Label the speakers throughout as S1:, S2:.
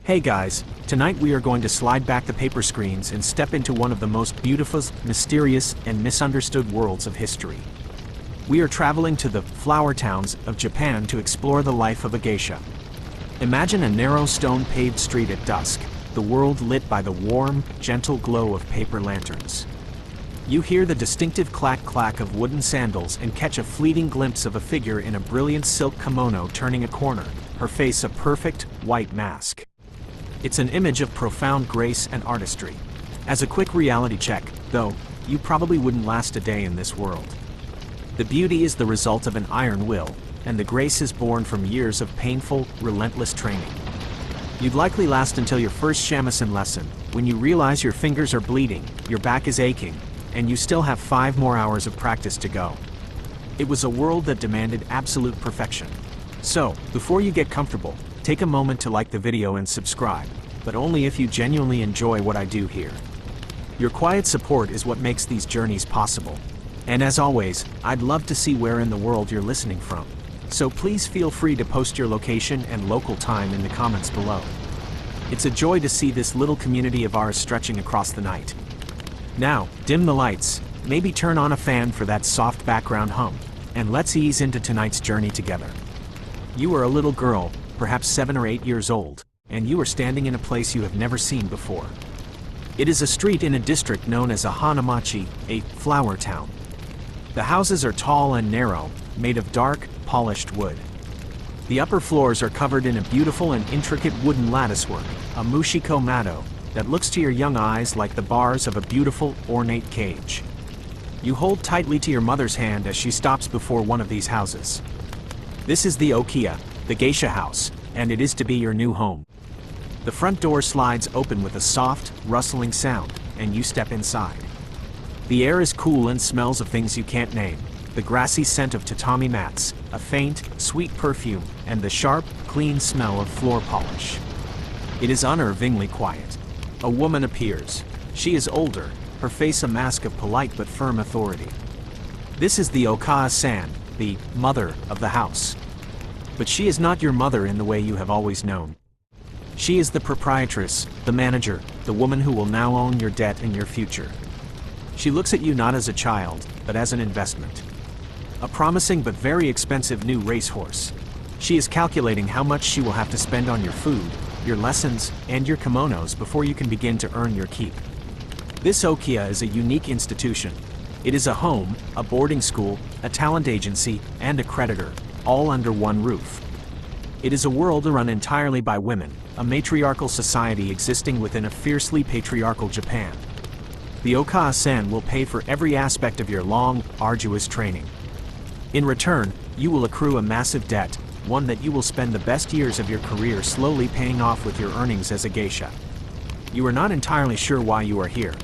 S1: Hey guys, tonight we are going to slide back the paper screens and step into one of the most beautiful, mysterious, and misunderstood worlds of history. We are traveling to the flower towns of Japan to explore the life of a geisha. Imagine a narrow stone-paved street at dusk, the world lit by the warm, gentle glow of paper lanterns. You hear the distinctive clack-clack of wooden sandals and catch a fleeting glimpse of a figure in a brilliant silk kimono turning a corner, her face a perfect, white mask. It's an image of profound grace and artistry. As a quick reality check, though, you probably wouldn't last a day in this world. The beauty is the result of an iron will, and the grace is born from years of painful, relentless training. You'd likely last until your first shamisen lesson, when you realize your fingers are bleeding, your back is aching, and you still have 5 more hours of practice to go. It was a world that demanded absolute perfection. So, before you get comfortable, take a moment to like the video and subscribe, but only if you genuinely enjoy what I do here. Your quiet support is what makes these journeys possible. And as always, I'd love to see where in the world you're listening from. So please feel free to post your location and local time in the comments below. It's a joy to see this little community of ours stretching across the night. Now, dim the lights, maybe turn on a fan for that soft background hum, and let's ease into tonight's journey together. You are a little girl, perhaps 7 or 8 years old, and you are standing in a place you have never seen before. It is a street in a district known as a hanamachi, a flower town. The houses are tall and narrow, made of dark, polished wood. The upper floors are covered in a beautiful and intricate wooden latticework, a mushiko mado, that looks to your young eyes like the bars of a beautiful, ornate cage. You hold tightly to your mother's hand as she stops before one of these houses. This is the Okiya, the geisha house, and it is to be your new home. The front door slides open with a soft, rustling sound, and you step inside. The air is cool and smells of things you can't name, the grassy scent of tatami mats, a faint, sweet perfume, and the sharp, clean smell of floor polish. It is unnervingly quiet. A woman appears. She is older, her face a mask of polite but firm authority. This is the Okaa-san, the mother of the house. But she is not your mother in the way you have always known. She is the proprietress, the manager, the woman who will now own your debt and your future. She looks at you not as a child, but as an investment. A promising but very expensive new racehorse. She is calculating how much she will have to spend on your food, your lessons, and your kimonos before you can begin to earn your keep. This Okiya is a unique institution. It is a home, a boarding school, a talent agency, and a creditor, all under one roof. It is a world run entirely by women, a matriarchal society existing within a fiercely patriarchal Japan. The Okaa-san will pay for every aspect of your long, arduous training. In return, you will accrue a massive debt, one that you will spend the best years of your career slowly paying off with your earnings as a geisha. You are not entirely sure why you are here.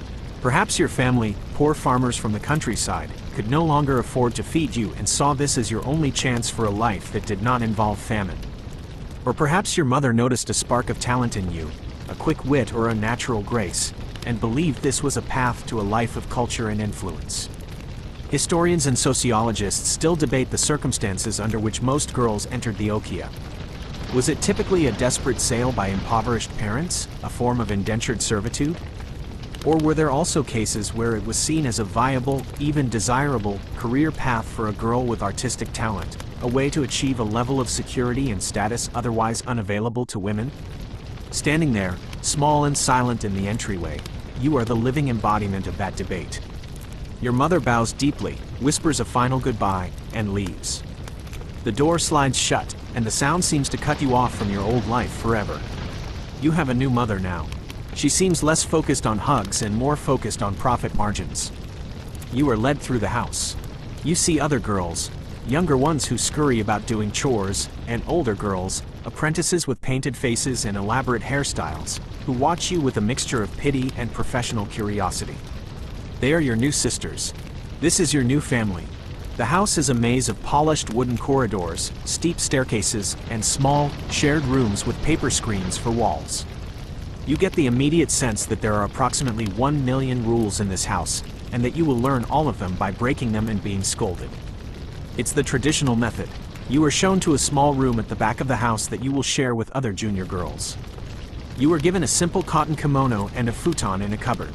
S1: Perhaps your family, poor farmers from the countryside, could no longer afford to feed you and saw this as your only chance for a life that did not involve famine. Or perhaps your mother noticed a spark of talent in you, a quick wit or a natural grace, and believed this was a path to a life of culture and influence. Historians and sociologists still debate the circumstances under which most girls entered the Okiya. Was it typically a desperate sale by impoverished parents, a form of indentured servitude? Or were there also cases where it was seen as a viable, even desirable, career path for a girl with artistic talent, a way to achieve a level of security and status otherwise unavailable to women? Standing there, small and silent in the entryway, you are the living embodiment of that debate. Your mother bows deeply, whispers a final goodbye, and leaves. The door slides shut, and the sound seems to cut you off from your old life forever. You have a new mother now. She seems less focused on hugs and more focused on profit margins. You are led through the house. You see other girls, younger ones who scurry about doing chores, and older girls, apprentices with painted faces and elaborate hairstyles, who watch you with a mixture of pity and professional curiosity. They are your new sisters. This is your new family. The house is a maze of polished wooden corridors, steep staircases, and small, shared rooms with paper screens for walls. You get the immediate sense that there are approximately 1 million rules in this house, and that you will learn all of them by breaking them and being scolded. It's the traditional method. You are shown to a small room at the back of the house that you will share with other junior girls. You are given a simple cotton kimono and a futon in a cupboard.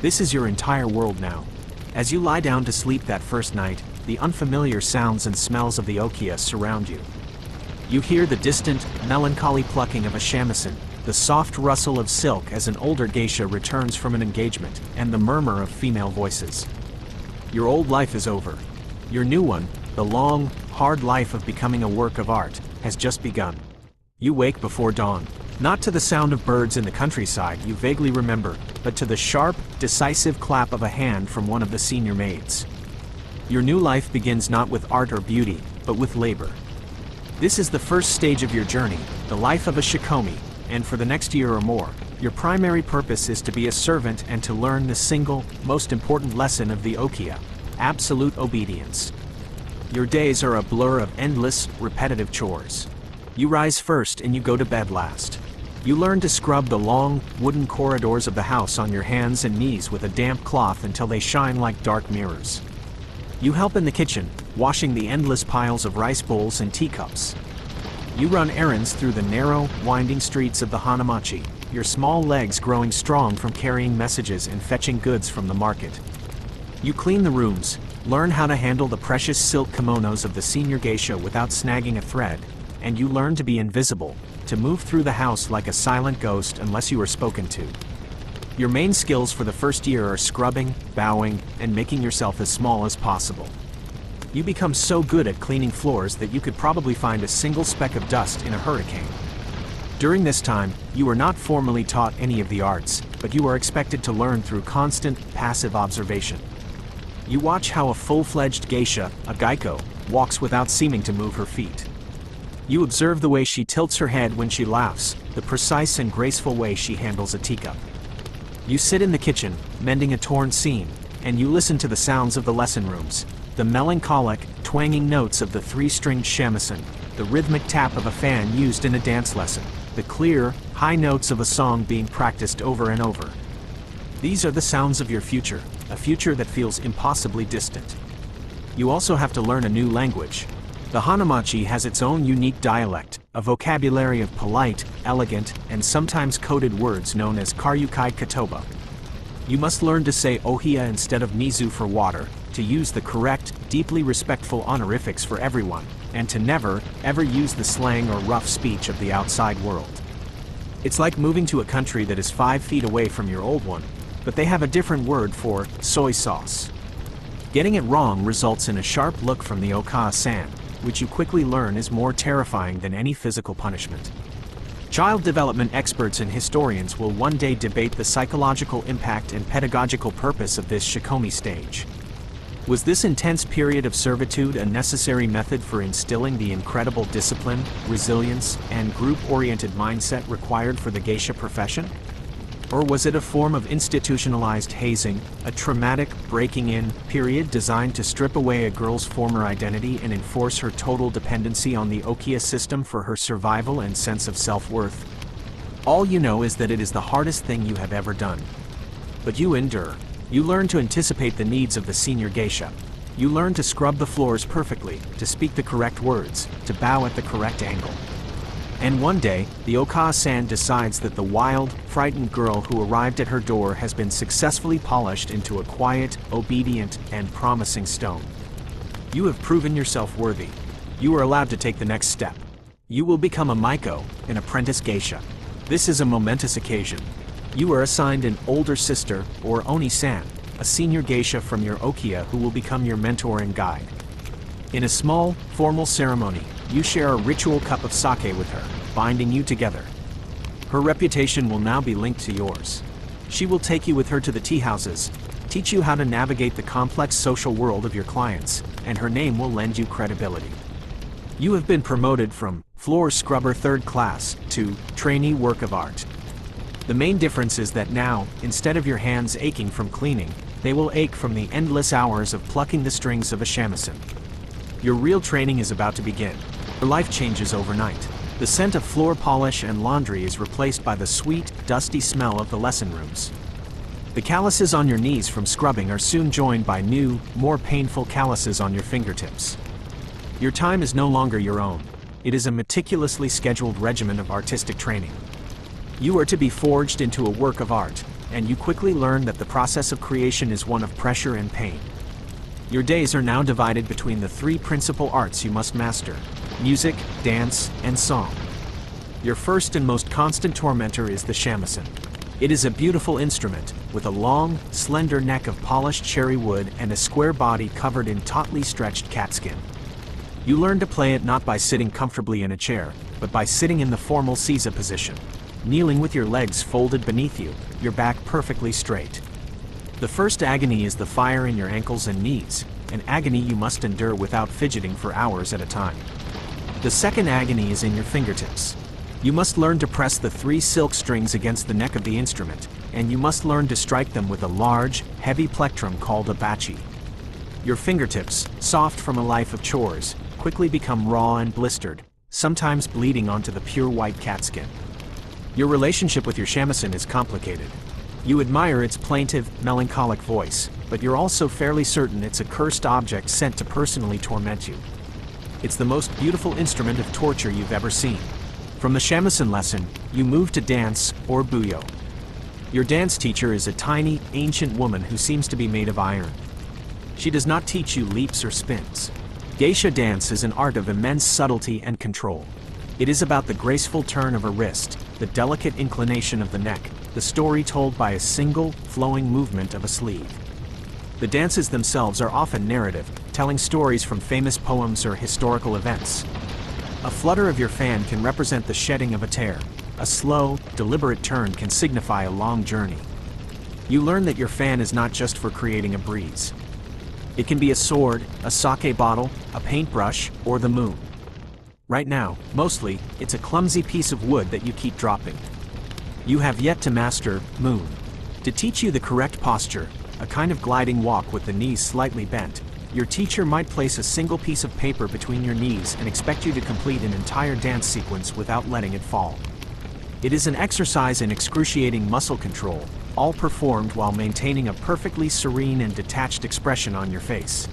S1: This is your entire world now. As you lie down to sleep that first night, the unfamiliar sounds and smells of the okia surround you. You hear the distant, melancholy plucking of a shamisen, the soft rustle of silk as an older geisha returns from an engagement, and the murmur of female voices. Your old life is over. Your new one, the long, hard life of becoming a work of art, has just begun. You wake before dawn, not to the sound of birds in the countryside you vaguely remember, but to the sharp, decisive clap of a hand from one of the senior maids. Your new life begins not with art or beauty, but with labor. This is the first stage of your journey, the life of a shikomi, and for the next year or more, your primary purpose is to be a servant and to learn the single, most important lesson of the okia: absolute obedience. Your days are a blur of endless, repetitive chores. You rise first and you go to bed last. You learn to scrub the long, wooden corridors of the house on your hands and knees with a damp cloth until they shine like dark mirrors. You help in the kitchen, washing the endless piles of rice bowls and teacups. You run errands through the narrow, winding streets of the Hanamachi, your small legs growing strong from carrying messages and fetching goods from the market. You clean the rooms, learn how to handle the precious silk kimonos of the senior geisha without snagging a thread, and you learn to be invisible, to move through the house like a silent ghost unless you are spoken to. Your main skills for the first year are scrubbing, bowing, and making yourself as small as possible. You become so good at cleaning floors that you could probably find a single speck of dust in a hurricane. During this time, you are not formally taught any of the arts, but you are expected to learn through constant, passive observation. You watch how a full-fledged geisha, a gaiko, walks without seeming to move her feet. You observe the way she tilts her head when she laughs, the precise and graceful way she handles a teacup. You sit in the kitchen, mending a torn seam, and you listen to the sounds of the lesson rooms, the melancholic, twanging notes of the three-stringed shamisen, the rhythmic tap of a fan used in a dance lesson, the clear, high notes of a song being practiced over and over. These are the sounds of your future, a future that feels impossibly distant. You also have to learn a new language. The Hanamachi has its own unique dialect, a vocabulary of polite, elegant, and sometimes coded words known as karyukai katoba. You must learn to say ohia instead of mizu for water, to use the correct, deeply respectful honorifics for everyone, and to never, ever use the slang or rough speech of the outside world. It's like moving to a country that is 5 feet away from your old one, but they have a different word for soy sauce. Getting it wrong results in a sharp look from the Okaa-san, which you quickly learn is more terrifying than any physical punishment. Child development experts and historians will one day debate the psychological impact and pedagogical purpose of this shikomi stage. Was this intense period of servitude a necessary method for instilling the incredible discipline, resilience, and group-oriented mindset required for the geisha profession? Or was it a form of institutionalized hazing, a traumatic breaking-in period designed to strip away a girl's former identity and enforce her total dependency on the okia system for her survival and sense of self-worth? All you know is that it is the hardest thing you have ever done. But you endure. You learn to anticipate the needs of the senior geisha. You learn to scrub the floors perfectly, to speak the correct words, to bow at the correct angle. And one day, the Okaa-san decides that the wild, frightened girl who arrived at her door has been successfully polished into a quiet, obedient, and promising stone. You have proven yourself worthy. You are allowed to take the next step. You will become a maiko, an apprentice geisha. This is a momentous occasion. You are assigned an older sister, or oni-san, a senior geisha from your okia who will become your mentor and guide. In a small, formal ceremony, you share a ritual cup of sake with her, binding you together. Her reputation will now be linked to yours. She will take you with her to the tea houses, teach you how to navigate the complex social world of your clients, and her name will lend you credibility. You have been promoted from floor scrubber 3rd class to trainee work of art. The main difference is that now, instead of your hands aching from cleaning, they will ache from the endless hours of plucking the strings of a shamisen. Your real training is about to begin. Your life changes overnight. The scent of floor polish and laundry is replaced by the sweet, dusty smell of the lesson rooms. The calluses on your knees from scrubbing are soon joined by new, more painful calluses on your fingertips. Your time is no longer your own. It is a meticulously scheduled regimen of artistic training. You are to be forged into a work of art, and you quickly learn that the process of creation is one of pressure and pain. Your days are now divided between the three principal arts you must master: music, dance, and song. Your first and most constant tormentor is the shamisen. It is a beautiful instrument, with a long, slender neck of polished cherry wood and a square body covered in tautly stretched catskin. You learn to play it not by sitting comfortably in a chair, but by sitting in the formal seiza position, kneeling with your legs folded beneath you, your back perfectly straight. The first agony is the fire in your ankles and knees, an agony you must endure without fidgeting for hours at a time. The second agony is in your fingertips. You must learn to press the 3 silk strings against the neck of the instrument, and you must learn to strike them with a large, heavy plectrum called a bachi. Your fingertips, soft from a life of chores, quickly become raw and blistered, sometimes bleeding onto the pure white catskin. Your relationship with your shamisen is complicated. You admire its plaintive, melancholic voice, but you're also fairly certain it's a cursed object sent to personally torment you. It's the most beautiful instrument of torture you've ever seen. From the shamisen lesson, you move to dance, or buyo. Your dance teacher is a tiny, ancient woman who seems to be made of iron. She does not teach you leaps or spins. Geisha dance is an art of immense subtlety and control. It is about the graceful turn of a wrist, the delicate inclination of the neck, the story told by a single, flowing movement of a sleeve. The dances themselves are often narrative, telling stories from famous poems or historical events. A flutter of your fan can represent the shedding of a tear. A slow, deliberate turn can signify a long journey. You learn that your fan is not just for creating a breeze. It can be a sword, a sake bottle, a paintbrush, or the moon. Right now, mostly, it's a clumsy piece of wood that you keep dropping. You have yet to master moon. To teach you the correct posture, a kind of gliding walk with the knees slightly bent, your teacher might place a single piece of paper between your knees and expect you to complete an entire dance sequence without letting it fall. It is an exercise in excruciating muscle control, all performed while maintaining a perfectly serene and detached expression on your face.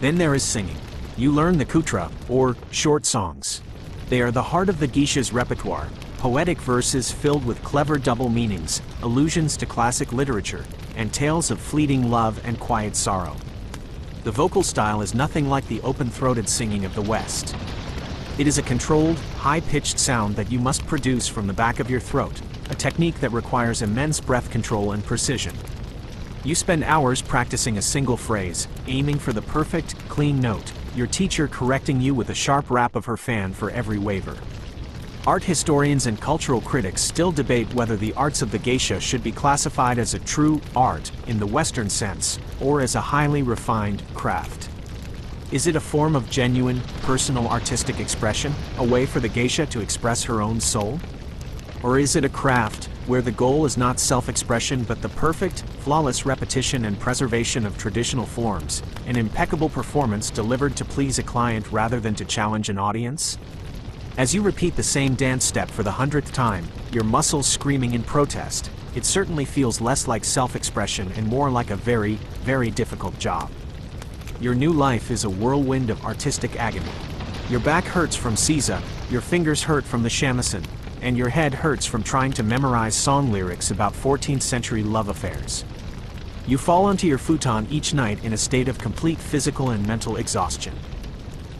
S1: Then there is singing. You learn the kutra, or short songs. They are the heart of the geisha's repertoire, poetic verses filled with clever double meanings, allusions to classic literature, and tales of fleeting love and quiet sorrow. The vocal style is nothing like the open-throated singing of the West. It is a controlled, high-pitched sound that you must produce from the back of your throat, a technique that requires immense breath control and precision. You spend hours practicing a single phrase, aiming for the perfect, clean note, your teacher correcting you with a sharp rap of her fan for every waver. Art historians and cultural critics still debate whether the arts of the geisha should be classified as a true art in the Western sense, or as a highly refined craft. Is it a form of genuine, personal artistic expression, a way for the geisha to express her own soul? Or is it a craft, where the goal is not self-expression but the perfect, flawless repetition and preservation of traditional forms, an impeccable performance delivered to please a client rather than to challenge an audience? As you repeat the same dance step for the 100th time, your muscles screaming in protest, it certainly feels less like self-expression and more like a very, very difficult job. Your new life is a whirlwind of artistic agony. Your back hurts from seiza, your fingers hurt from the shamisen, and your head hurts from trying to memorize song lyrics about 14th century love affairs. You fall onto your futon each night in a state of complete physical and mental exhaustion.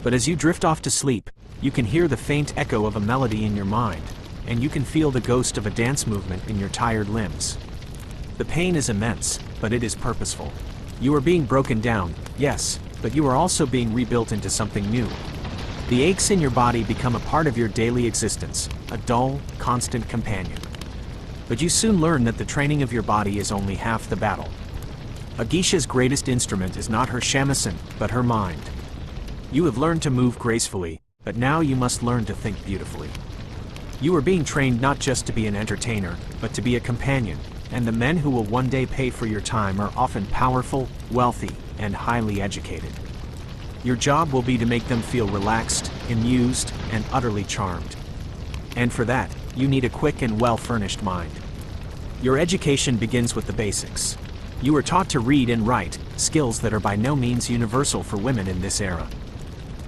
S1: But as you drift off to sleep, you can hear the faint echo of a melody in your mind, and you can feel the ghost of a dance movement in your tired limbs. The pain is immense, but it is purposeful. You are being broken down, yes, but you are also being rebuilt into something new. The aches in your body become a part of your daily existence, a dull, constant companion. But you soon learn that the training of your body is only half the battle. A geisha's greatest instrument is not her shamisen, but her mind. You have learned to move gracefully, but now you must learn to think beautifully. You are being trained not just to be an entertainer, but to be a companion, and the men who will one day pay for your time are often powerful, wealthy, and highly educated. Your job will be to make them feel relaxed, amused, and utterly charmed. And for that, you need a quick and well-furnished mind. Your education begins with the basics. You are taught to read and write, skills that are by no means universal for women in this era.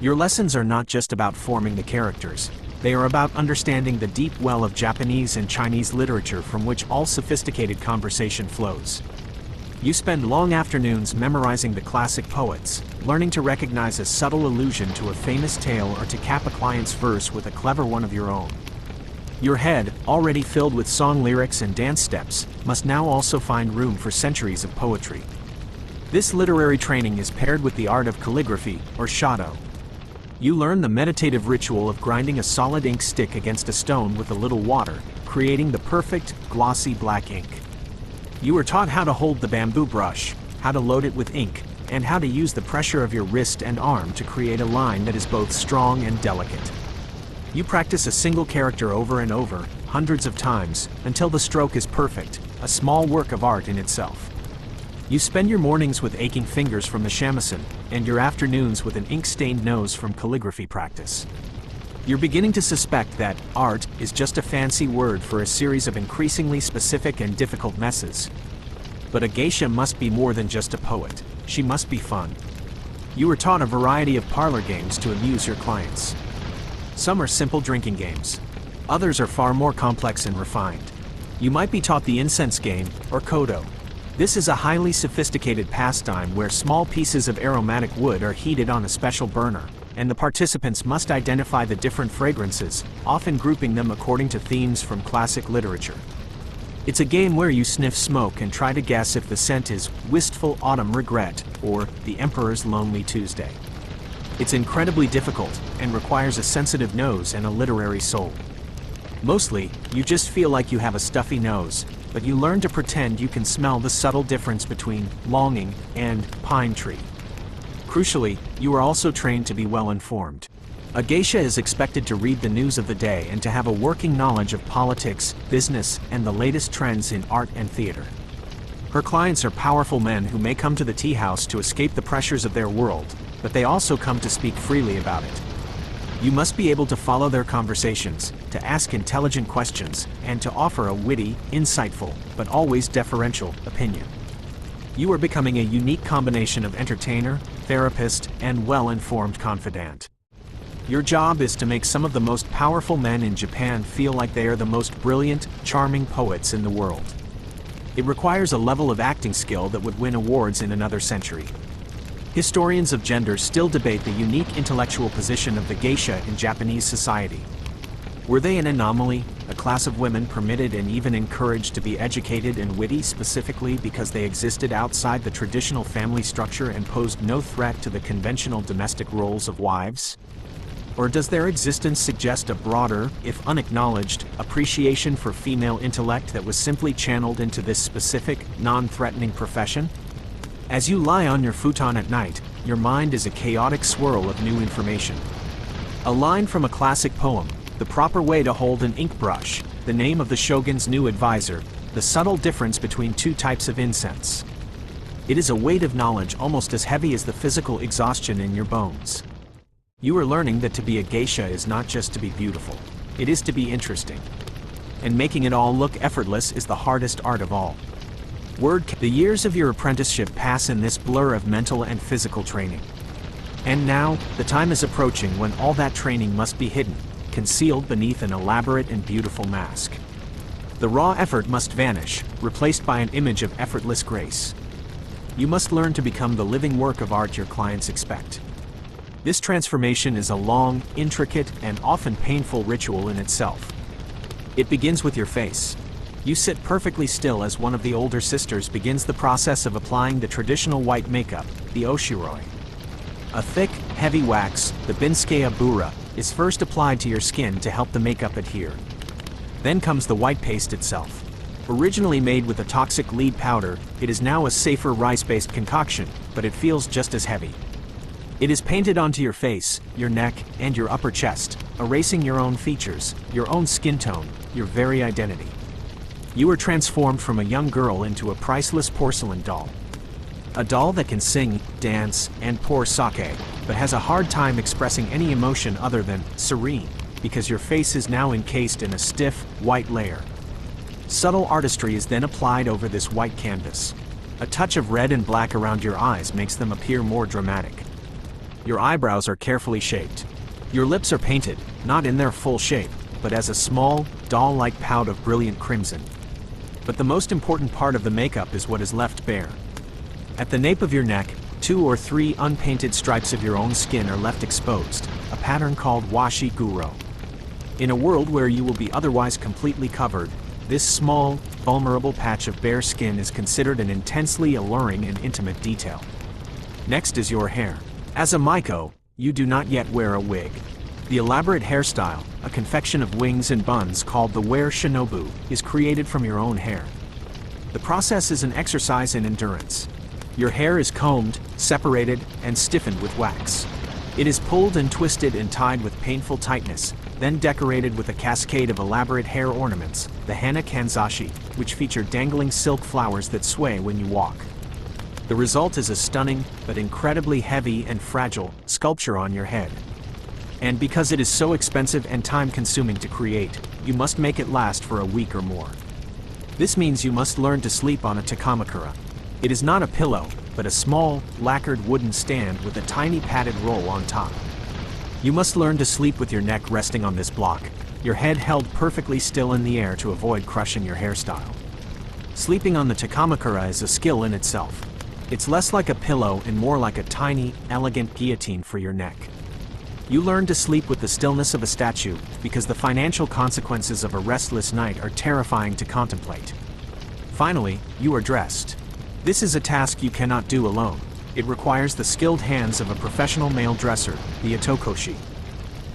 S1: Your lessons are not just about forming the characters, They are about understanding the deep well of Japanese and Chinese literature from which all sophisticated conversation flows. You spend long afternoons memorizing the classic poets, learning to recognize a subtle allusion to a famous tale or to cap a client's verse with a clever one of your own. Your head, already filled with song lyrics and dance steps, must now also find room for centuries of poetry. This literary training is paired with the art of calligraphy, or shadow. You learn the meditative ritual of grinding a solid ink stick against a stone with a little water, creating the perfect, glossy black ink. You are taught how to hold the bamboo brush, how to load it with ink, and how to use the pressure of your wrist and arm to create a line that is both strong and delicate. You practice a single character over and over, hundreds of times, until the stroke is perfect, a small work of art in itself. You spend your mornings with aching fingers from the shamisen, and your afternoons with an ink-stained nose from calligraphy practice. You're beginning to suspect that art is just a fancy word for a series of increasingly specific and difficult messes. But a geisha must be more than just a poet. She must be fun. You are taught a variety of parlor games to amuse your clients. Some are simple drinking games. Others are far more complex and refined. You might be taught the incense game, or kodo. This is a highly sophisticated pastime where small pieces of aromatic wood are heated on a special burner, and the participants must identify the different fragrances, often grouping them according to themes from classic literature. It's a game where you sniff smoke and try to guess if the scent is Wistful Autumn Regret or The Emperor's Lonely Tuesday. It's incredibly difficult and requires a sensitive nose and a literary soul. Mostly, you just feel like you have a stuffy nose, but you learn to pretend you can smell the subtle difference between longing and pine tree. Crucially, you are also trained to be well informed. A geisha is expected to read the news of the day and to have a working knowledge of politics, business, and the latest trends in art and theater. Her clients are powerful men who may come to the tea house to escape the pressures of their world, but they also come to speak freely about it. You must be able to follow their conversations, to ask intelligent questions, and to offer a witty, insightful, but always deferential opinion. You are becoming a unique combination of entertainer, therapist, and well-informed confidant. Your job is to make some of the most powerful men in Japan feel like they are the most brilliant, charming poets in the world. It requires a level of acting skill that would win awards in another century. Historians of gender still debate the unique intellectual position of the geisha in Japanese society. Were they an anomaly, a class of women permitted and even encouraged to be educated and witty specifically because they existed outside the traditional family structure and posed no threat to the conventional domestic roles of wives? Or does their existence suggest a broader, if unacknowledged, appreciation for female intellect that was simply channeled into this specific, non-threatening profession? As you lie on your futon at night, your mind is a chaotic swirl of new information. A line from a classic poem, the proper way to hold an ink brush, the name of the shogun's new advisor, the subtle difference between two types of incense. It is a weight of knowledge almost as heavy as the physical exhaustion in your bones. You are learning that to be a geisha is not just to be beautiful, it is to be interesting. And making it all look effortless is the hardest art of all. The years of your apprenticeship pass in this blur of mental and physical training. And now, the time is approaching when all that training must be hidden, concealed beneath an elaborate and beautiful mask. The raw effort must vanish, replaced by an image of effortless grace. You must learn to become the living work of art your clients expect. This transformation is a long, intricate, and often painful ritual in itself. It begins with your face. You sit perfectly still as one of the older sisters begins the process of applying the traditional white makeup, the oshiroi. A thick, heavy wax, the binsuke bura, is first applied to your skin to help the makeup adhere. Then comes the white paste itself. Originally made with a toxic lead powder, it is now a safer rice-based concoction, but it feels just as heavy. It is painted onto your face, your neck, and your upper chest, erasing your own features, your own skin tone, your very identity. You are transformed from a young girl into a priceless porcelain doll. A doll that can sing, dance, and pour sake, but has a hard time expressing any emotion other than serene, because your face is now encased in a stiff, white layer. Subtle artistry is then applied over this white canvas. A touch of red and black around your eyes makes them appear more dramatic. Your eyebrows are carefully shaped. Your lips are painted, not in their full shape, but as a small, doll-like pout of brilliant crimson. But the most important part of the makeup is what is left bare. At the nape of your neck, 2 or 3 unpainted stripes of your own skin are left exposed, a pattern called washi guro. In a world where you will be otherwise completely covered, this small, vulnerable patch of bare skin is considered an intensely alluring and intimate detail. Next is your hair. As a Maiko, you do not yet wear a wig. The elaborate hairstyle, a confection of wings and buns called the wear shinobu, is created from your own hair. The process is an exercise in endurance. Your hair is combed, separated, and stiffened with wax. It is pulled and twisted and tied with painful tightness, then decorated with a cascade of elaborate hair ornaments, the hana kanzashi, which feature dangling silk flowers that sway when you walk. The result is a stunning, but incredibly heavy and fragile, sculpture on your head. And because it is so expensive and time-consuming to create, you must make it last for a week or more. This means you must learn to sleep on a takamakura. It is not a pillow, but a small, lacquered wooden stand with a tiny padded roll on top. You must learn to sleep with your neck resting on this block, your head held perfectly still in the air to avoid crushing your hairstyle. Sleeping on the takamakura is a skill in itself. It's less like a pillow and more like a tiny, elegant guillotine for your neck. You learn to sleep with the stillness of a statue, because the financial consequences of a restless night are terrifying to contemplate. Finally, you are dressed. This is a task you cannot do alone. It requires the skilled hands of a professional male dresser, the otokoshi.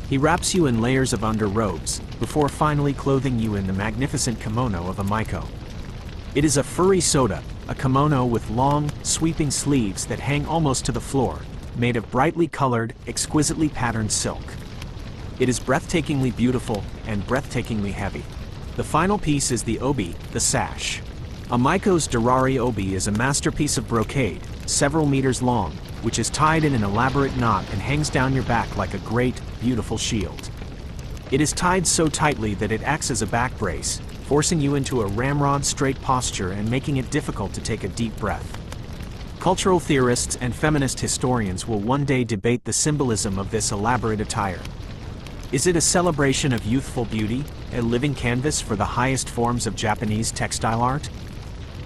S1: He wraps you in layers of underrobes, before finally clothing you in the magnificent kimono of a Maiko. It is a furry soda, a kimono with long, sweeping sleeves that hang almost to the floor, made of brightly colored, exquisitely patterned silk. It is breathtakingly beautiful and breathtakingly heavy. The final piece is the obi, the sash. A Maiko's Darari obi is a masterpiece of brocade, several meters long, which is tied in an elaborate knot and hangs down your back like a great, beautiful shield. It is tied so tightly that it acts as a back brace, forcing you into a ramrod straight posture and making it difficult to take a deep breath. Cultural theorists and feminist historians will one day debate the symbolism of this elaborate attire. Is it a celebration of youthful beauty, a living canvas for the highest forms of Japanese textile art?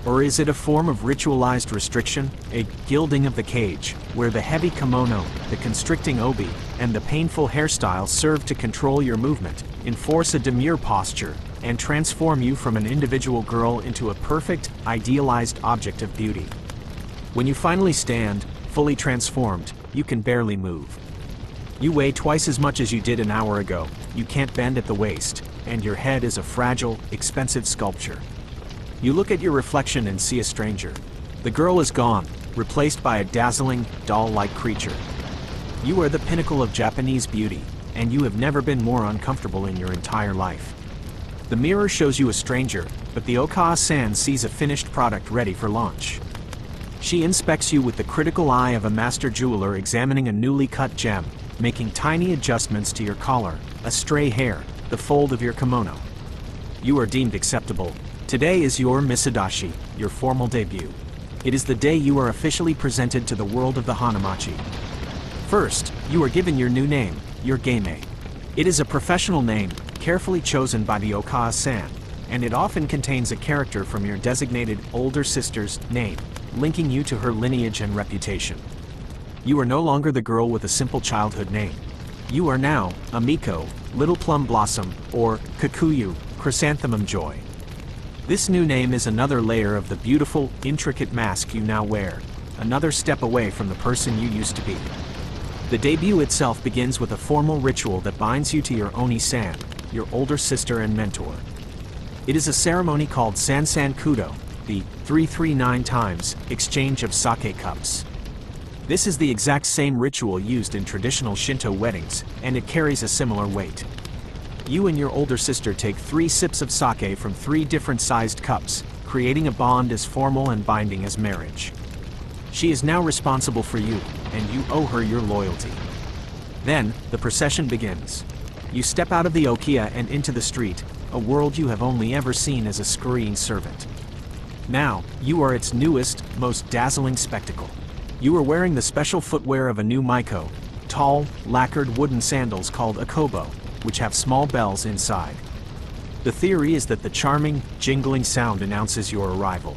S1: Or is it a form of ritualized restriction, a gilding of the cage, where the heavy kimono, the constricting obi, and the painful hairstyle serve to control your movement, enforce a demure posture, and transform you from an individual girl into a perfect, idealized object of beauty? When you finally stand, fully transformed, you can barely move. You weigh twice as much as you did an hour ago, you can't bend at the waist, and your head is a fragile, expensive sculpture. You look at your reflection and see a stranger. The girl is gone, replaced by a dazzling, doll-like creature. You are the pinnacle of Japanese beauty, and you have never been more uncomfortable in your entire life. The mirror shows you a stranger, but the Okaa-san sees a finished product ready for launch. She inspects you with the critical eye of a master jeweler examining a newly cut gem, making tiny adjustments to your collar, a stray hair, the fold of your kimono. You are deemed acceptable. Today is your misadashi, your formal debut. It is the day you are officially presented to the world of the Hanamachi. First, you are given your new name, your geime. It is a professional name, carefully chosen by the Okaa-san, and it often contains a character from your designated older sister's name, linking you to her lineage and reputation. You are no longer the girl with a simple childhood name. You are now Amiko, Little Plum Blossom, or Kikuyu, Chrysanthemum Joy. This new name is another layer of the beautiful, intricate mask you now wear, another step away from the person you used to be. The debut itself begins with a formal ritual that binds you to your Oni-san, your older sister and mentor. It is a ceremony called Sansan Kudo, the 339 times exchange of sake cups. This is the exact same ritual used in traditional Shinto weddings, and it carries a similar weight. You and your older sister take 3 sips of sake from 3 different sized cups, creating a bond as formal and binding as marriage. She is now responsible for you, and you owe her your loyalty. Then, the procession begins. You step out of the okiya and into the street, a world you have only ever seen as a scurrying servant. Now, you are its newest, most dazzling spectacle. You are wearing the special footwear of a new Maiko, tall, lacquered wooden sandals called akobo, which have small bells inside. The theory is that the charming, jingling sound announces your arrival.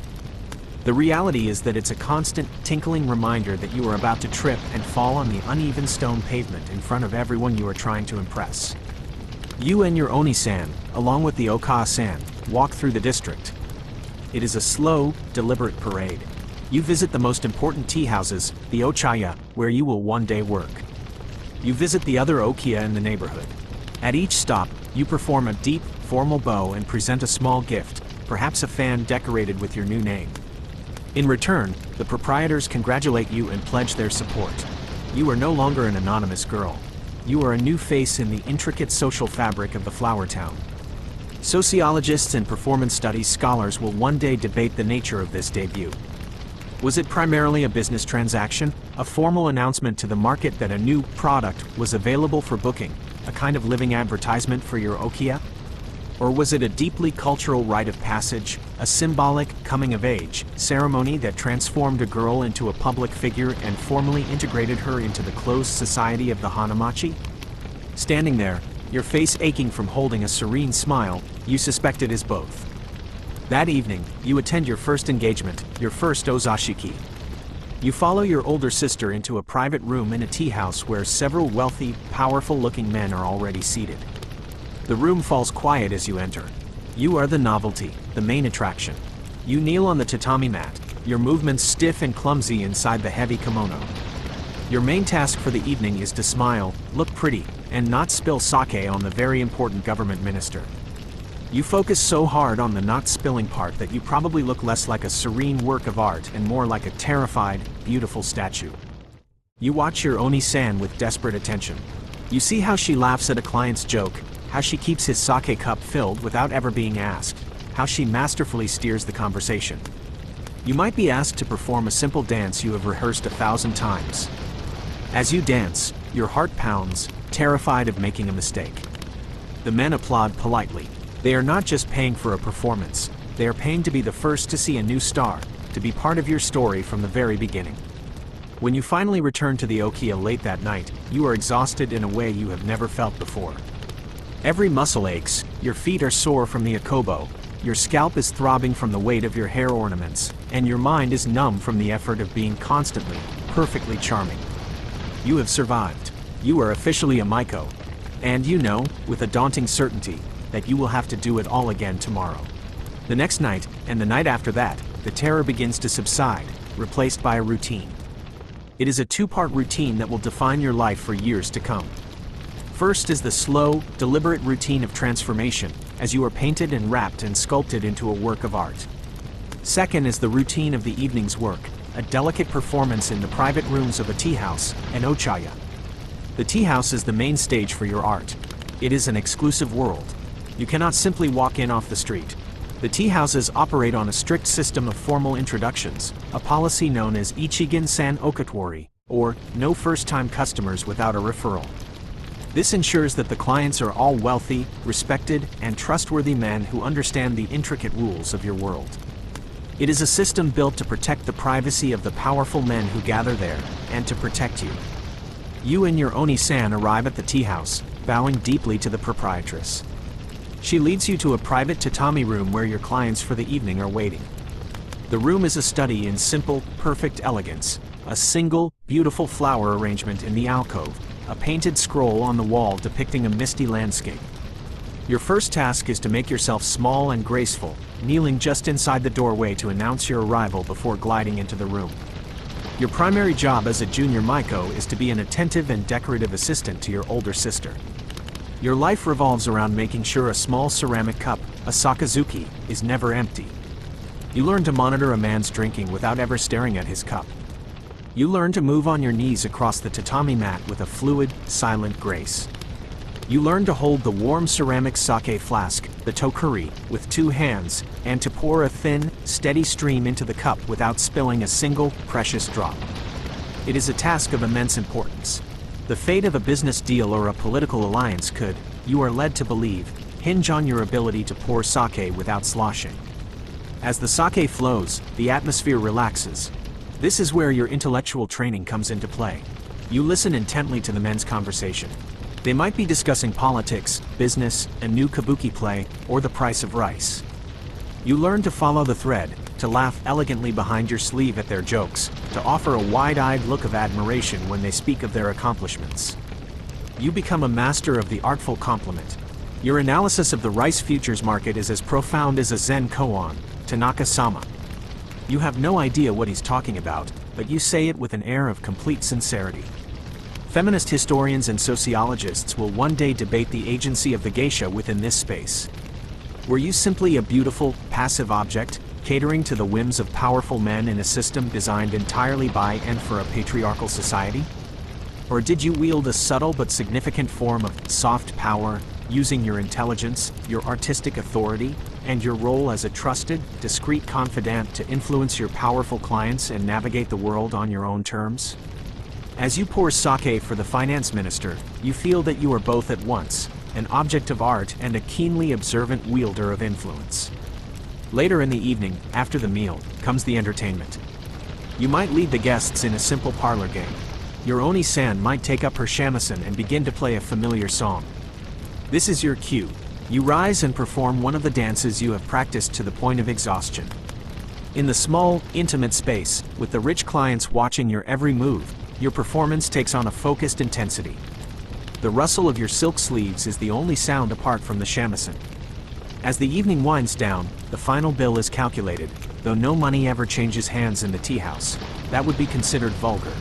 S1: The reality is that it's a constant, tinkling reminder that you are about to trip and fall on the uneven stone pavement in front of everyone you are trying to impress. You and your Oni-san, along with the Oka-san, walk through the district. It is a slow, deliberate parade. You visit the most important tea houses, the Ochaya, where you will one day work. You visit the other Okiya in the neighborhood. At each stop, you perform a deep, formal bow and present a small gift, perhaps a fan decorated with your new name. In return, the proprietors congratulate you and pledge their support. You are no longer an anonymous girl. You are a new face in the intricate social fabric of the flower town. Sociologists and performance studies scholars will one day debate the nature of this debut. Was it primarily a business transaction, a formal announcement to the market that a new product was available for booking, a kind of living advertisement for your Okiya? Or was it a deeply cultural rite of passage, a symbolic coming-of-age ceremony that transformed a girl into a public figure and formally integrated her into the closed society of the Hanamachi? Standing there, your face aching from holding a serene smile, you suspect it is both. That evening, you attend your first engagement, your first ozashiki. You follow your older sister into a private room in a tea house where several wealthy, powerful-looking men are already seated. The room falls quiet as you enter. You are the novelty, the main attraction. You kneel on the tatami mat, your movements stiff and clumsy inside the heavy kimono. Your main task for the evening is to smile, look pretty, and not spill sake on the very important government minister. You focus so hard on the not spilling part that you probably look less like a serene work of art and more like a terrified, beautiful statue. You watch your Oni-san with desperate attention. You see how she laughs at a client's joke, how she keeps his sake cup filled without ever being asked, how she masterfully steers the conversation. You might be asked to perform a simple dance you have rehearsed 1,000 times. As you dance, your heart pounds, terrified of making a mistake. The men applaud politely. They are not just paying for a performance, they are paying to be the first to see a new star, to be part of your story from the very beginning. When you finally return to the Okiya late that night, you are exhausted in a way you have never felt before. Every muscle aches, your feet are sore from the akobo, your scalp is throbbing from the weight of your hair ornaments, and your mind is numb from the effort of being constantly, perfectly charming. You have survived. You are officially a Maiko. And you know, with a daunting certainty, that you will have to do it all again tomorrow. The next night, and the night after that, the terror begins to subside, replaced by a routine. It is a two-part routine that will define your life for years to come. First is the slow, deliberate routine of transformation, as you are painted and wrapped and sculpted into a work of art. Second is the routine of the evening's work, a delicate performance in the private rooms of a tea house, an ochaya. The tea house is the main stage for your art. It is an exclusive world. You cannot simply walk in off the street. The tea houses operate on a strict system of formal introductions, a policy known as Ichigen-san Okatori, or no first-time customers without a referral. This ensures that the clients are all wealthy, respected, and trustworthy men who understand the intricate rules of your world. It is a system built to protect the privacy of the powerful men who gather there, and to protect you. You and your Oni-san arrive at the tea house, bowing deeply to the proprietress. She leads you to a private tatami room where your clients for the evening are waiting. The room is a study in simple, perfect elegance, a single, beautiful flower arrangement in the alcove, a painted scroll on the wall depicting a misty landscape. Your first task is to make yourself small and graceful, kneeling just inside the doorway to announce your arrival before gliding into the room. Your primary job as a junior Maiko is to be an attentive and decorative assistant to your older sister. Your life revolves around making sure a small ceramic cup, a sakazuki, is never empty. You learn to monitor a man's drinking without ever staring at his cup. You learn to move on your knees across the tatami mat with a fluid, silent grace. You learn to hold the warm ceramic sake flask, the tokuri, with 2 hands, and to pour a thin, steady stream into the cup without spilling a single, precious drop. It is a task of immense importance. The fate of a business deal or a political alliance could, you are led to believe, hinge on your ability to pour sake without sloshing. As the sake flows, the atmosphere relaxes. This is where your intellectual training comes into play. You listen intently to the men's conversation. They might be discussing politics, business, a new kabuki play, or the price of rice. You learn to follow the thread, to laugh elegantly behind your sleeve at their jokes, to offer a wide-eyed look of admiration when they speak of their accomplishments. You become a master of the artful compliment. Your analysis of the rice futures market is as profound as a Zen koan, Tanaka-sama. You have no idea what he's talking about, but you say it with an air of complete sincerity. Feminist historians and sociologists will one day debate the agency of the geisha within this space. Were you simply a beautiful, passive object, catering to the whims of powerful men in a system designed entirely by and for a patriarchal society? Or did you wield a subtle but significant form of soft power, using your intelligence, your artistic authority, and your role as a trusted, discreet confidant to influence your powerful clients and navigate the world on your own terms? As you pour sake for the finance minister, you feel that you are both at once, an object of art and a keenly observant wielder of influence. Later in the evening, after the meal, comes the entertainment. You might lead the guests in a simple parlor game. Your Oni-san might take up her shamisen and begin to play a familiar song. This is your cue. You rise and perform one of the dances you have practiced to the point of exhaustion. In the small, intimate space, with the rich clients watching your every move, your performance takes on a focused intensity. The rustle of your silk sleeves is the only sound apart from the shamisen. As the evening winds down, the final bill is calculated, though no money ever changes hands in the tea house. That would be considered vulgar.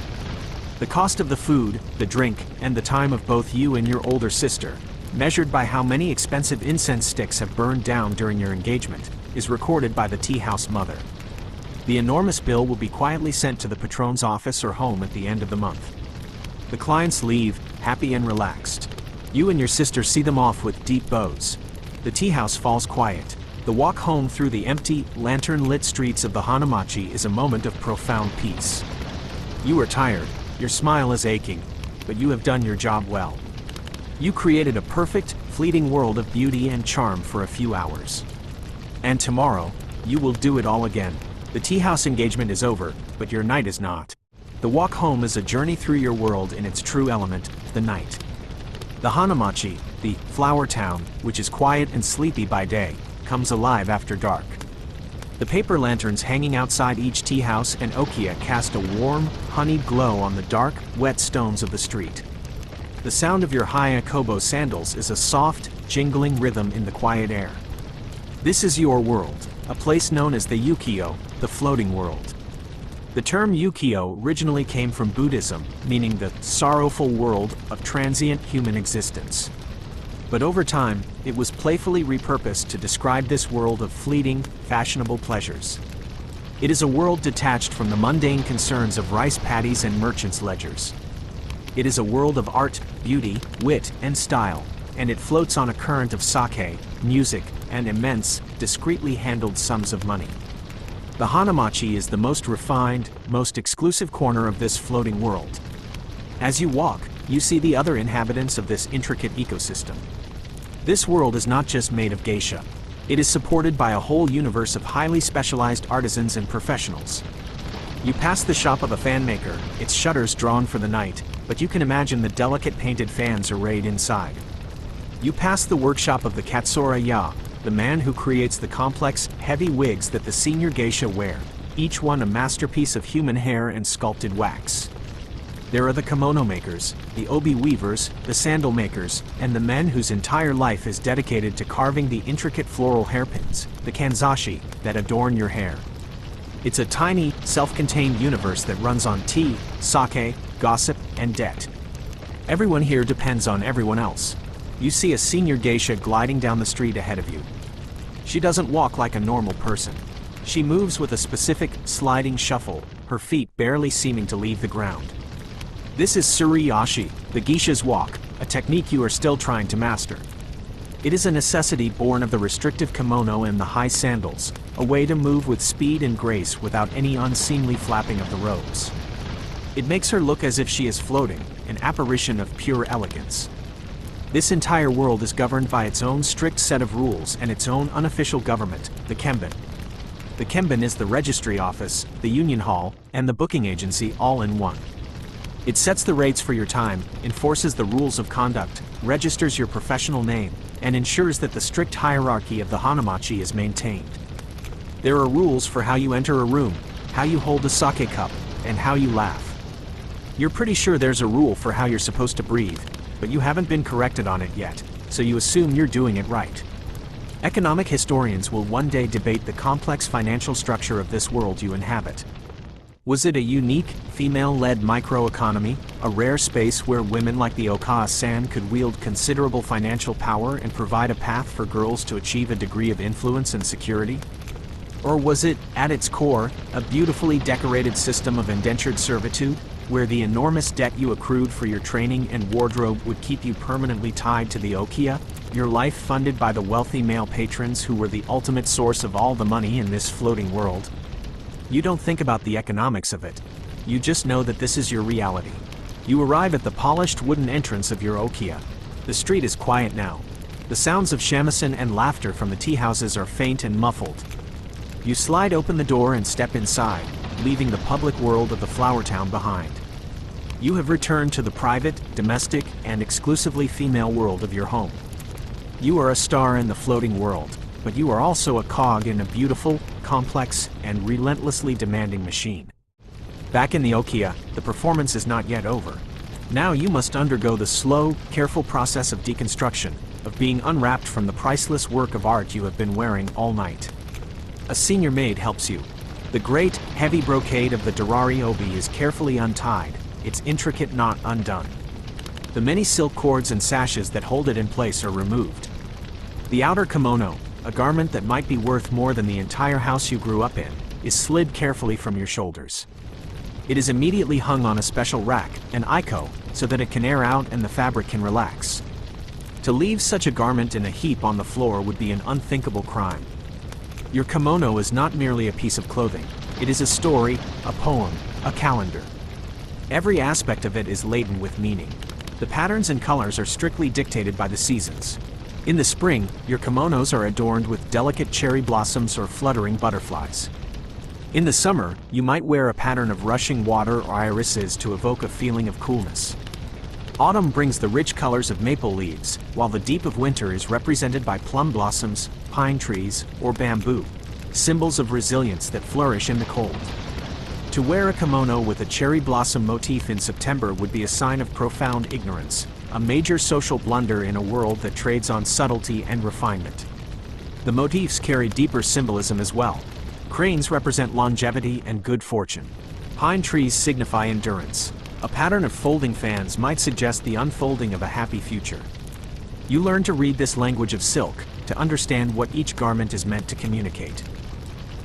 S1: The cost of the food, the drink, and the time of both you and your older sister, measured by how many expensive incense sticks have burned down during your engagement, is recorded by the tea house mother. The enormous bill will be quietly sent to the patron's office or home at the end of the month. The clients leave, happy and relaxed. You and your sister see them off with deep bows. The tea house falls quiet. The walk home through the empty, lantern-lit streets of the Hanamachi is a moment of profound peace. You are tired, your smile is aching, but you have done your job well. You created a perfect, fleeting world of beauty and charm for a few hours. And tomorrow, you will do it all again. The tea house engagement is over, but your night is not. The walk home is a journey through your world in its true element, the night. The Hanamachi, the flower town, which is quiet and sleepy by day, comes alive after dark. The paper lanterns hanging outside each tea house and okiya cast a warm, honeyed glow on the dark, wet stones of the street. The sound of your Hayakobo sandals is a soft, jingling rhythm in the quiet air. This is your world, a place known as the Ukiyo, the floating world. The term Ukiyo originally came from Buddhism, meaning the sorrowful world of transient human existence. But over time, it was playfully repurposed to describe this world of fleeting, fashionable pleasures. It is a world detached from the mundane concerns of rice paddies and merchants' ledgers. It is a world of art, beauty, wit, and style, and it floats on a current of sake, music, and immense, discreetly handled sums of money. The Hanamachi is the most refined, most exclusive corner of this floating world. As you walk, you see the other inhabitants of this intricate ecosystem. This world is not just made of geisha. It is supported by a whole universe of highly specialized artisans and professionals. You pass the shop of a fan maker, its shutters drawn for the night, but you can imagine the delicate painted fans arrayed inside. You pass the workshop of the Katsura Ya, the man who creates the complex, heavy wigs that the senior geisha wear, each one a masterpiece of human hair and sculpted wax. There are the kimono makers, the obi weavers, the sandal makers, and the men whose entire life is dedicated to carving the intricate floral hairpins, the kanzashi, that adorn your hair. It's a tiny, self-contained universe that runs on tea, sake, gossip, and debt. Everyone here depends on everyone else. You see a senior geisha gliding down the street ahead of you. She doesn't walk like a normal person. She moves with a specific, sliding shuffle, her feet barely seeming to leave the ground. This is suriyashi, the geisha's walk, a technique you are still trying to master. It is a necessity born of the restrictive kimono and the high sandals, a way to move with speed and grace without any unseemly flapping of the robes. It makes her look as if she is floating, an apparition of pure elegance. This entire world is governed by its own strict set of rules and its own unofficial government, the Kenban. The Kenban is the registry office, the union hall, and the booking agency all in one. It sets the rates for your time, enforces the rules of conduct, registers your professional name, and ensures that the strict hierarchy of the Hanamachi is maintained. There are rules for how you enter a room, how you hold a sake cup, and how you laugh. You're pretty sure there's a rule for how you're supposed to breathe, but you haven't been corrected on it yet, so you assume you're doing it right. Economic historians will one day debate the complex financial structure of this world you inhabit. Was it a unique, female-led microeconomy, a rare space where women like the Okawa-san could wield considerable financial power and provide a path for girls to achieve a degree of influence and security? Or was it, at its core, a beautifully decorated system of indentured servitude, where the enormous debt you accrued for your training and wardrobe would keep you permanently tied to the okia, your life funded by the wealthy male patrons who were the ultimate source of all the money in this floating world? You don't think about the economics of it. You just know that this is your reality. You arrive at the polished wooden entrance of your okia. The street is quiet now. The sounds of shamisen and laughter from the tea houses are faint and muffled. You slide open the door and step inside, leaving the public world of the flower town behind. You have returned to the private, domestic, and exclusively female world of your home. You are a star in the floating world, but you are also a cog in a beautiful, complex, and relentlessly demanding machine. Back in the okia, the performance is not yet over. Now you must undergo the slow, careful process of deconstruction, of being unwrapped from the priceless work of art you have been wearing all night. A senior maid helps you. The great, heavy brocade of the Darari obi is carefully untied, its intricate knot undone. The many silk cords and sashes that hold it in place are removed. The outer kimono, a garment that might be worth more than the entire house you grew up in, is slid carefully from your shoulders. It is immediately hung on a special rack, an iko, so that it can air out and the fabric can relax. To leave such a garment in a heap on the floor would be an unthinkable crime. Your kimono is not merely a piece of clothing. It is a story, a poem, a calendar. Every aspect of it is laden with meaning. The patterns and colors are strictly dictated by the seasons. In the spring, your kimonos are adorned with delicate cherry blossoms or fluttering butterflies. In the summer, you might wear a pattern of rushing water or irises to evoke a feeling of coolness. Autumn brings the rich colors of maple leaves, while the deep of winter is represented by plum blossoms, pine trees, or bamboo, symbols of resilience that flourish in the cold. To wear a kimono with a cherry blossom motif in September would be a sign of profound ignorance, a major social blunder in a world that trades on subtlety and refinement. The motifs carry deeper symbolism as well. Cranes represent longevity and good fortune. Pine trees signify endurance. A pattern of folding fans might suggest the unfolding of a happy future. You learn to read this language of silk, to understand what each garment is meant to communicate.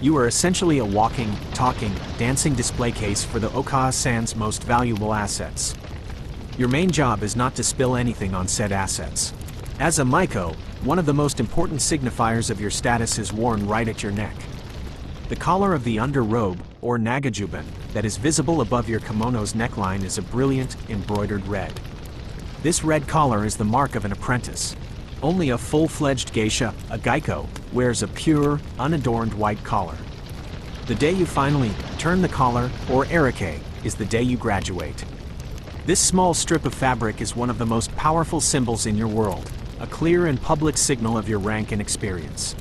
S1: You are essentially a walking, talking, dancing display case for the Okawa-san's most valuable assets. Your main job is not to spill anything on said assets. As a maiko, one of the most important signifiers of your status is worn right at your neck. The collar of the underrobe, or nagajuban, that is visible above your kimono's neckline is a brilliant, embroidered red. This red collar is the mark of an apprentice. Only a full-fledged geisha, a gaiko, wears a pure, unadorned white collar. The day you finally turn the collar, or erike, is the day you graduate. This small strip of fabric is one of the most powerful symbols in your world, a clear and public signal of your rank and experience.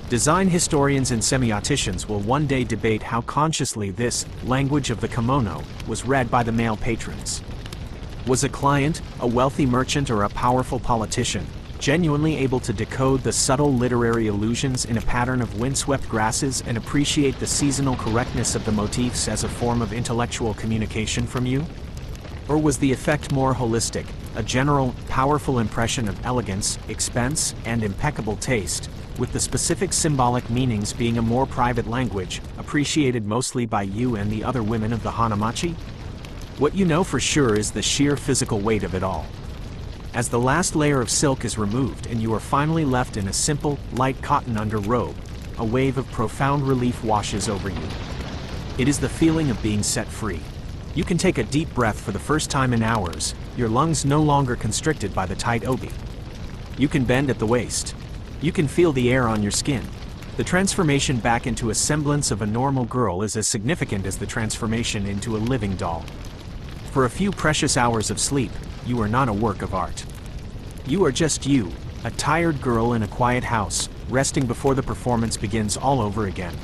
S1: Design historians and semioticians will one day debate how consciously this language of the kimono was read by the male patrons. Was a client, a wealthy merchant, or a powerful politician genuinely able to decode the subtle literary allusions in a pattern of windswept grasses and appreciate the seasonal correctness of the motifs as a form of intellectual communication from you? Or was the effect more holistic, a general, powerful impression of elegance, expense, and impeccable taste, with the specific symbolic meanings being a more private language, appreciated mostly by you and the other women of the Hanamachi? What you know for sure is the sheer physical weight of it all. As the last layer of silk is removed and you are finally left in a simple, light cotton underrobe, a wave of profound relief washes over you. It is the feeling of being set free. You can take a deep breath for the first time in hours, your lungs no longer constricted by the tight obi. You can bend at the waist. You can feel the air on your skin. The transformation back into a semblance of a normal girl is as significant as the transformation into a living doll. For a few precious hours of sleep, you are not a work of art. You are just you, a tired girl in a quiet house, resting before the performance begins all over again.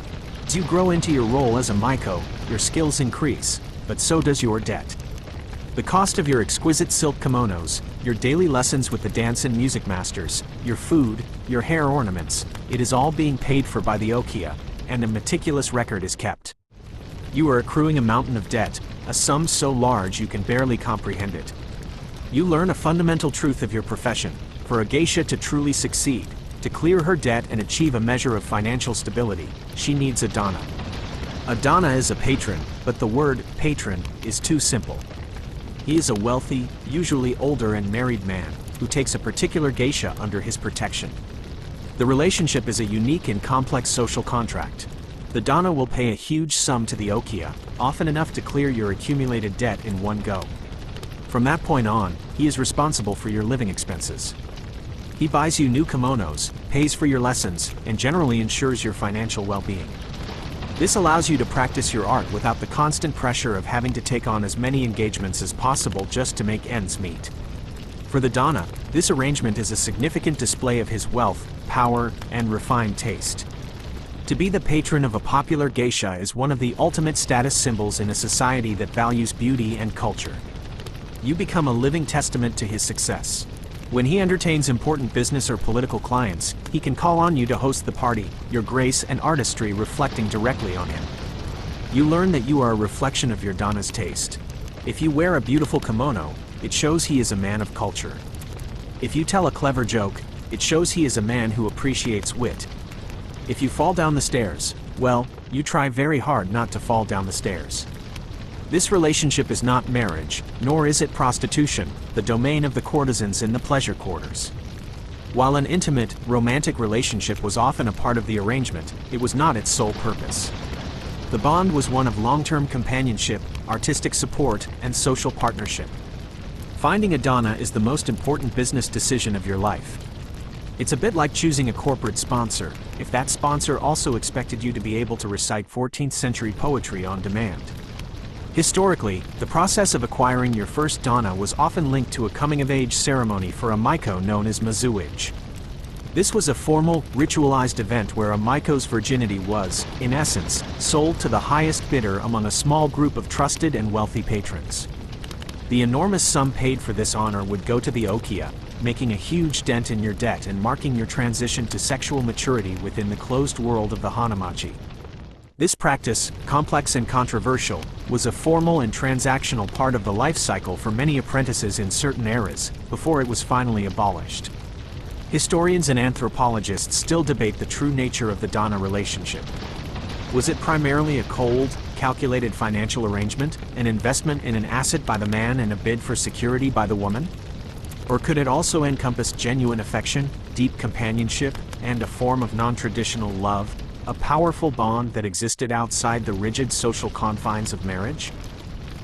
S1: As you grow into your role as a Maiko, your skills increase, but so does your debt. The cost of your exquisite silk kimonos, your daily lessons with the dance and music masters, your food, your hair ornaments, it is all being paid for by the Okiya, and a meticulous record is kept. You are accruing a mountain of debt, a sum so large you can barely comprehend it. You learn a fundamental truth of your profession: for a geisha to truly succeed, to clear her debt and achieve a measure of financial stability, she needs a dana. A dana is a patron, but the word patron is too simple. He is a wealthy, usually older and married man, who takes a particular geisha under his protection. The relationship is a unique and complex social contract. The dana will pay a huge sum to the Okiya, often enough to clear your accumulated debt in one go. From that point on, he is responsible for your living expenses. He buys you new kimonos, pays for your lessons, and generally ensures your financial well-being. This allows you to practice your art without the constant pressure of having to take on as many engagements as possible just to make ends meet. For the dana, this arrangement is a significant display of his wealth, power, and refined taste. To be the patron of a popular geisha is one of the ultimate status symbols in a society that values beauty and culture. You become a living testament to his success. When he entertains important business or political clients, he can call on you to host the party, your grace and artistry reflecting directly on him. You learn that you are a reflection of your dana's taste. If you wear a beautiful kimono, it shows he is a man of culture. If you tell a clever joke, it shows he is a man who appreciates wit. If you fall down the stairs, well, you try very hard not to fall down the stairs. This relationship is not marriage, nor is it prostitution, the domain of the courtesans in the pleasure quarters. While an intimate, romantic relationship was often a part of the arrangement, it was not its sole purpose. The bond was one of long-term companionship, artistic support, and social partnership. Finding a dana is the most important business decision of your life. It's a bit like choosing a corporate sponsor, if that sponsor also expected you to be able to recite 14th century poetry on demand. Historically, the process of acquiring your first dana was often linked to a coming-of-age ceremony for a Maiko known as mazuage. This was a formal, ritualized event where a Maiko's virginity was, in essence, sold to the highest bidder among a small group of trusted and wealthy patrons. The enormous sum paid for this honor would go to the Okiya, making a huge dent in your debt and marking your transition to sexual maturity within the closed world of the Hanamachi. This practice, complex and controversial, was a formal and transactional part of the life cycle for many apprentices in certain eras, before it was finally abolished. Historians and anthropologists still debate the true nature of the dana relationship. Was it primarily a cold, calculated financial arrangement, an investment in an asset by the man and a bid for security by the woman? Or could it also encompass genuine affection, deep companionship, and a form of non-traditional love? A powerful bond that existed outside the rigid social confines of marriage?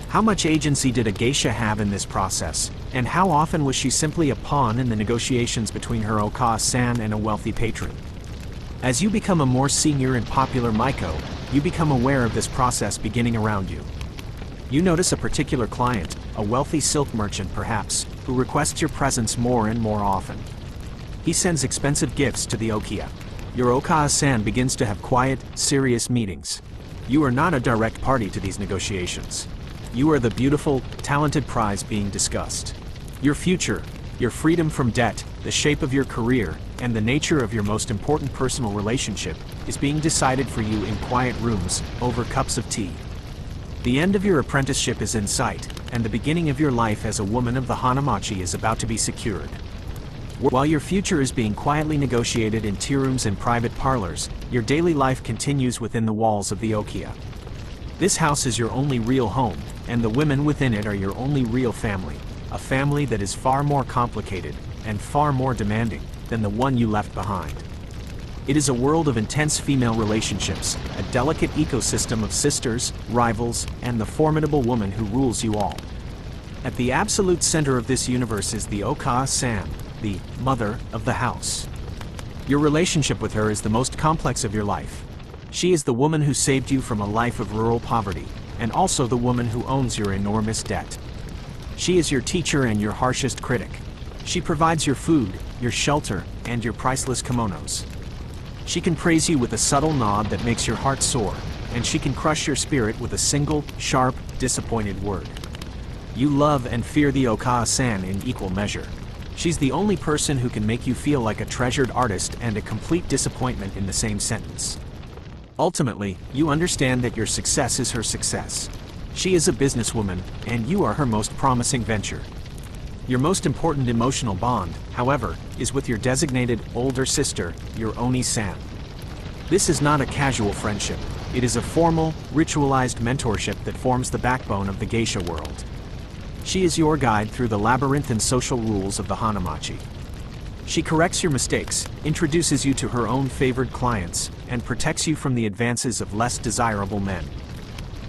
S1: How much agency did a geisha have in this process, and how often was she simply a pawn in the negotiations between her Oka-san and a wealthy patron? As you become a more senior and popular Maiko, you become aware of this process beginning around you. You notice a particular client, a wealthy silk merchant perhaps, who requests your presence more and more often. He sends expensive gifts to the Okiya. Your Oka-san begins to have quiet, serious meetings. You are not a direct party to these negotiations. You are the beautiful, talented prize being discussed. Your future, your freedom from debt, the shape of your career, and the nature of your most important personal relationship is being decided for you in quiet rooms, over cups of tea. The end of your apprenticeship is in sight, and the beginning of your life as a woman of the Hanamachi is about to be secured. While your future is being quietly negotiated in tea rooms and private parlors, your daily life continues within the walls of the Okiya. This house is your only real home, and the women within it are your only real family, a family that is far more complicated, and far more demanding, than the one you left behind. It is a world of intense female relationships, a delicate ecosystem of sisters, rivals, and the formidable woman who rules you all. At the absolute center of this universe is the Oka-san, the mother of the house. Your relationship with her is the most complex of your life. She is the woman who saved you from a life of rural poverty, and also the woman who owns your enormous debt. She is your teacher and your harshest critic. She provides your food, your shelter, and your priceless kimonos. She can praise you with a subtle nod that makes your heart soar, and she can crush your spirit with a single, sharp, disappointed word. You love and fear the Okaa-san in equal measure. She's the only person who can make you feel like a treasured artist and a complete disappointment in the same sentence. Ultimately, you understand that your success is her success. She is a businesswoman, and you are her most promising venture. Your most important emotional bond, however, is with your designated older sister, your Oni-san. This is not a casual friendship. It is a formal, ritualized mentorship that forms the backbone of the geisha world. She is your guide through the labyrinthine social rules of the Hanamachi. She corrects your mistakes, introduces you to her own favored clients, and protects you from the advances of less desirable men.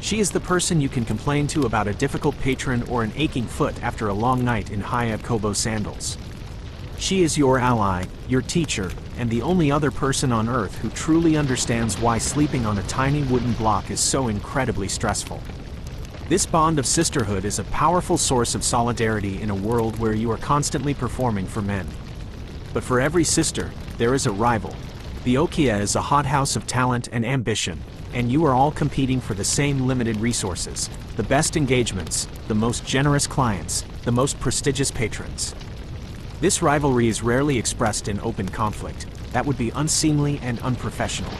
S1: She is the person you can complain to about a difficult patron or an aching foot after a long night in Hayakobo sandals. She is your ally, your teacher, and the only other person on earth who truly understands why sleeping on a tiny wooden block is so incredibly stressful. This bond of sisterhood is a powerful source of solidarity in a world where you are constantly performing for men. But for every sister, there is a rival. The Okia is a hothouse of talent and ambition, and you are all competing for the same limited resources, the best engagements, the most generous clients, the most prestigious patrons. This rivalry is rarely expressed in open conflict. That would be unseemly and unprofessional.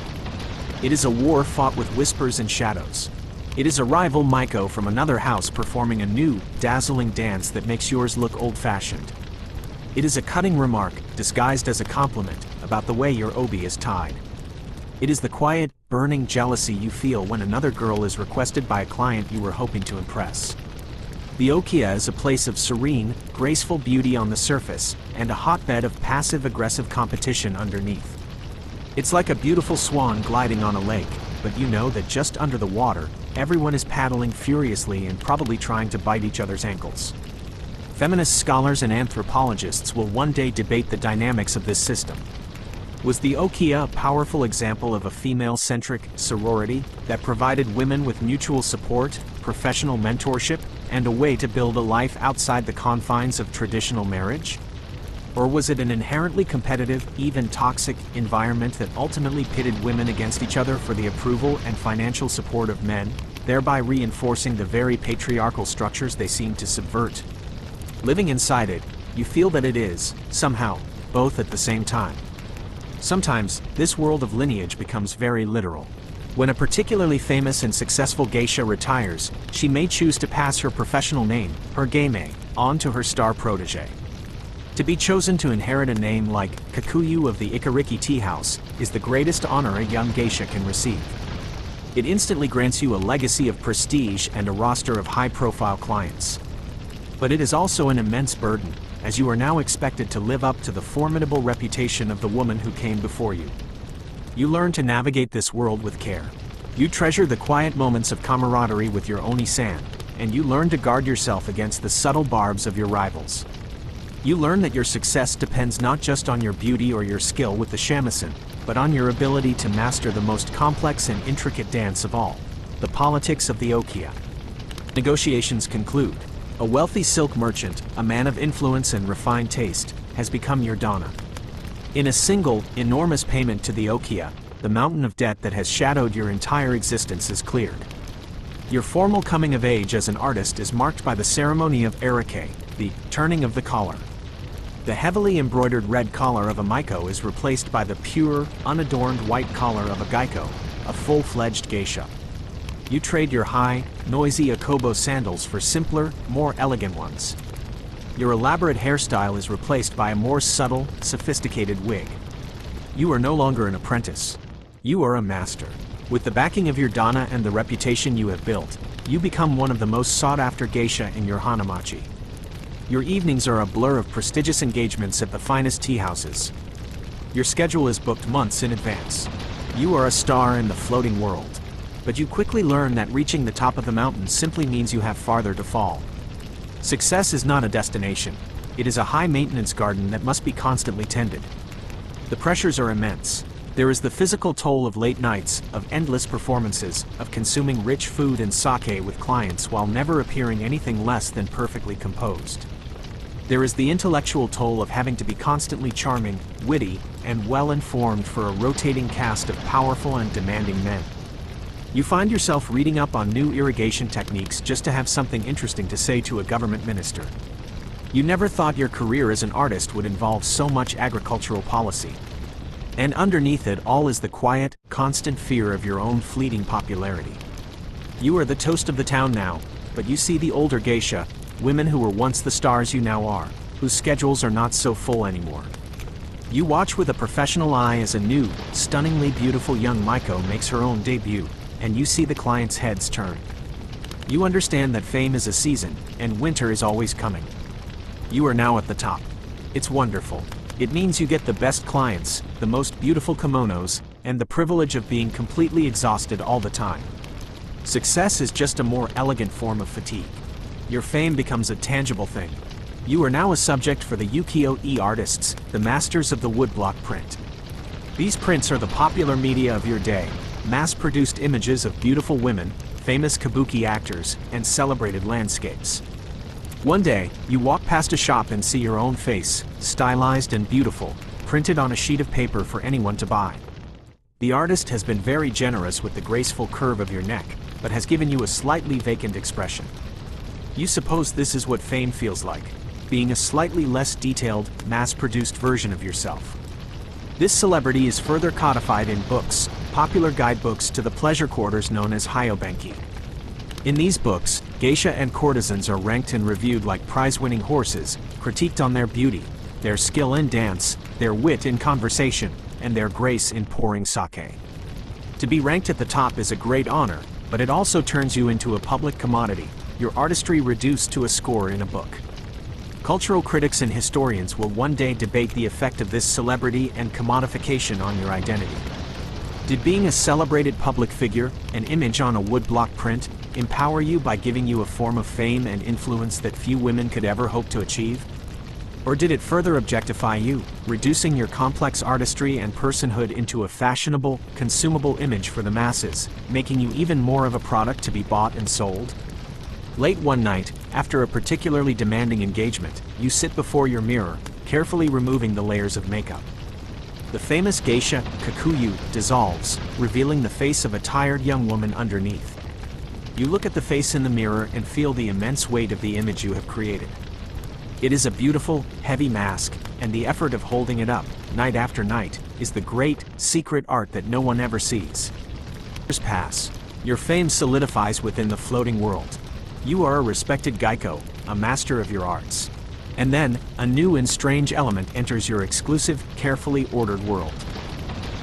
S1: It is a war fought with whispers and shadows. It is a rival Maiko from another house performing a new, dazzling dance that makes yours look old-fashioned. It is a cutting remark, disguised as a compliment, about the way your obi is tied. It is the quiet, burning jealousy you feel when another girl is requested by a client you were hoping to impress. The Okia is a place of serene, graceful beauty on the surface, and a hotbed of passive-aggressive competition underneath. It's like a beautiful swan gliding on a lake, but you know that just under the water, everyone is paddling furiously and probably trying to bite each other's ankles. Feminist scholars and anthropologists will one day debate the dynamics of this system. Was the Okia a powerful example of a female-centric sorority that provided women with mutual support, professional mentorship, and a way to build a life outside the confines of traditional marriage? Or was it an inherently competitive, even toxic, environment that ultimately pitted women against each other for the approval and financial support of men, thereby reinforcing the very patriarchal structures they seem to subvert? Living inside it, you feel that it is, somehow, both at the same time. Sometimes, this world of lineage becomes very literal. When a particularly famous and successful geisha retires, she may choose to pass her professional name, her geime, on to her star protege. To be chosen to inherit a name like Kakuyu of the Ikariki Tea House is the greatest honor a young geisha can receive. It instantly grants you a legacy of prestige and a roster of high-profile clients. But it is also an immense burden, as you are now expected to live up to the formidable reputation of the woman who came before you. You learn to navigate this world with care. You treasure the quiet moments of camaraderie with your Oni-san, and you learn to guard yourself against the subtle barbs of your rivals. You learn that your success depends not just on your beauty or your skill with the shamisen, but on your ability to master the most complex and intricate dance of all, the politics of the Okia. Negotiations conclude. A wealthy silk merchant, a man of influence and refined taste, has become your Donna. In a single, enormous payment to the Okia, the mountain of debt that has shadowed your entire existence is cleared. Your formal coming of age as an artist is marked by the ceremony of erike, the turning of the collar. The heavily embroidered red collar of a Maiko is replaced by the pure, unadorned white collar of a Gaiko, a full-fledged geisha. You trade your high, noisy Akobo sandals for simpler, more elegant ones. Your elaborate hairstyle is replaced by a more subtle, sophisticated wig. You are no longer an apprentice. You are a master. With the backing of your Dana and the reputation you have built, you become one of the most sought-after geisha in your Hanamachi. Your evenings are a blur of prestigious engagements at the finest tea houses. Your schedule is booked months in advance. You are a star in the floating world. But you quickly learn that reaching the top of the mountain simply means you have farther to fall. Success is not a destination. It is a high-maintenance garden that must be constantly tended. The pressures are immense. There is the physical toll of late nights, of endless performances, of consuming rich food and sake with clients while never appearing anything less than perfectly composed. There is the intellectual toll of having to be constantly charming, witty, and well-informed for a rotating cast of powerful and demanding men. You find yourself reading up on new irrigation techniques just to have something interesting to say to a government minister. You never thought your career as an artist would involve so much agricultural policy. And underneath it all is the quiet, constant fear of your own fleeting popularity. You are the toast of the town now, but you see the older geisha, women who were once the stars you now are, whose schedules are not so full anymore. You watch with a professional eye as a new, stunningly beautiful young Maiko makes her own debut, and you see the clients' heads turn. You understand that fame is a season, and winter is always coming. You are now at the top. It's wonderful. It means you get the best clients, the most beautiful kimonos, and the privilege of being completely exhausted all the time. Success is just a more elegant form of fatigue. Your fame becomes a tangible thing. You are now a subject for the ukiyo-e artists, the masters of the woodblock print. These prints are the popular media of your day, mass-produced images of beautiful women, famous kabuki actors, and celebrated landscapes. One day, you walk past a shop and see your own face, stylized and beautiful, printed on a sheet of paper for anyone to buy. The artist has been very generous with the graceful curve of your neck, but has given you a slightly vacant expression. You suppose this is what fame feels like, being a slightly less detailed, mass-produced version of yourself. This celebrity is further codified in books, popular guidebooks to the pleasure quarters known as hyobanki. In these books, geisha and courtesans are ranked and reviewed like prize-winning horses, critiqued on their beauty, their skill in dance, their wit in conversation, and their grace in pouring sake. To be ranked at the top is a great honor, but it also turns you into a public commodity, your artistry reduced to a score in a book. Cultural critics and historians will one day debate the effect of this celebrity and commodification on your identity. Did being a celebrated public figure, an image on a woodblock print, empower you by giving you a form of fame and influence that few women could ever hope to achieve? Or did it further objectify you, reducing your complex artistry and personhood into a fashionable, consumable image for the masses, making you even more of a product to be bought and sold? Late one night, after a particularly demanding engagement, you sit before your mirror, carefully removing the layers of makeup. The famous geisha, Kakuyu, dissolves, revealing the face of a tired young woman underneath. You look at the face in the mirror and feel the immense weight of the image you have created. It is a beautiful, heavy mask, and the effort of holding it up, night after night, is the great, secret art that no one ever sees. Years pass. Your fame solidifies within the floating world. You are a respected geiko, a master of your arts. And then, a new and strange element enters your exclusive, carefully ordered world.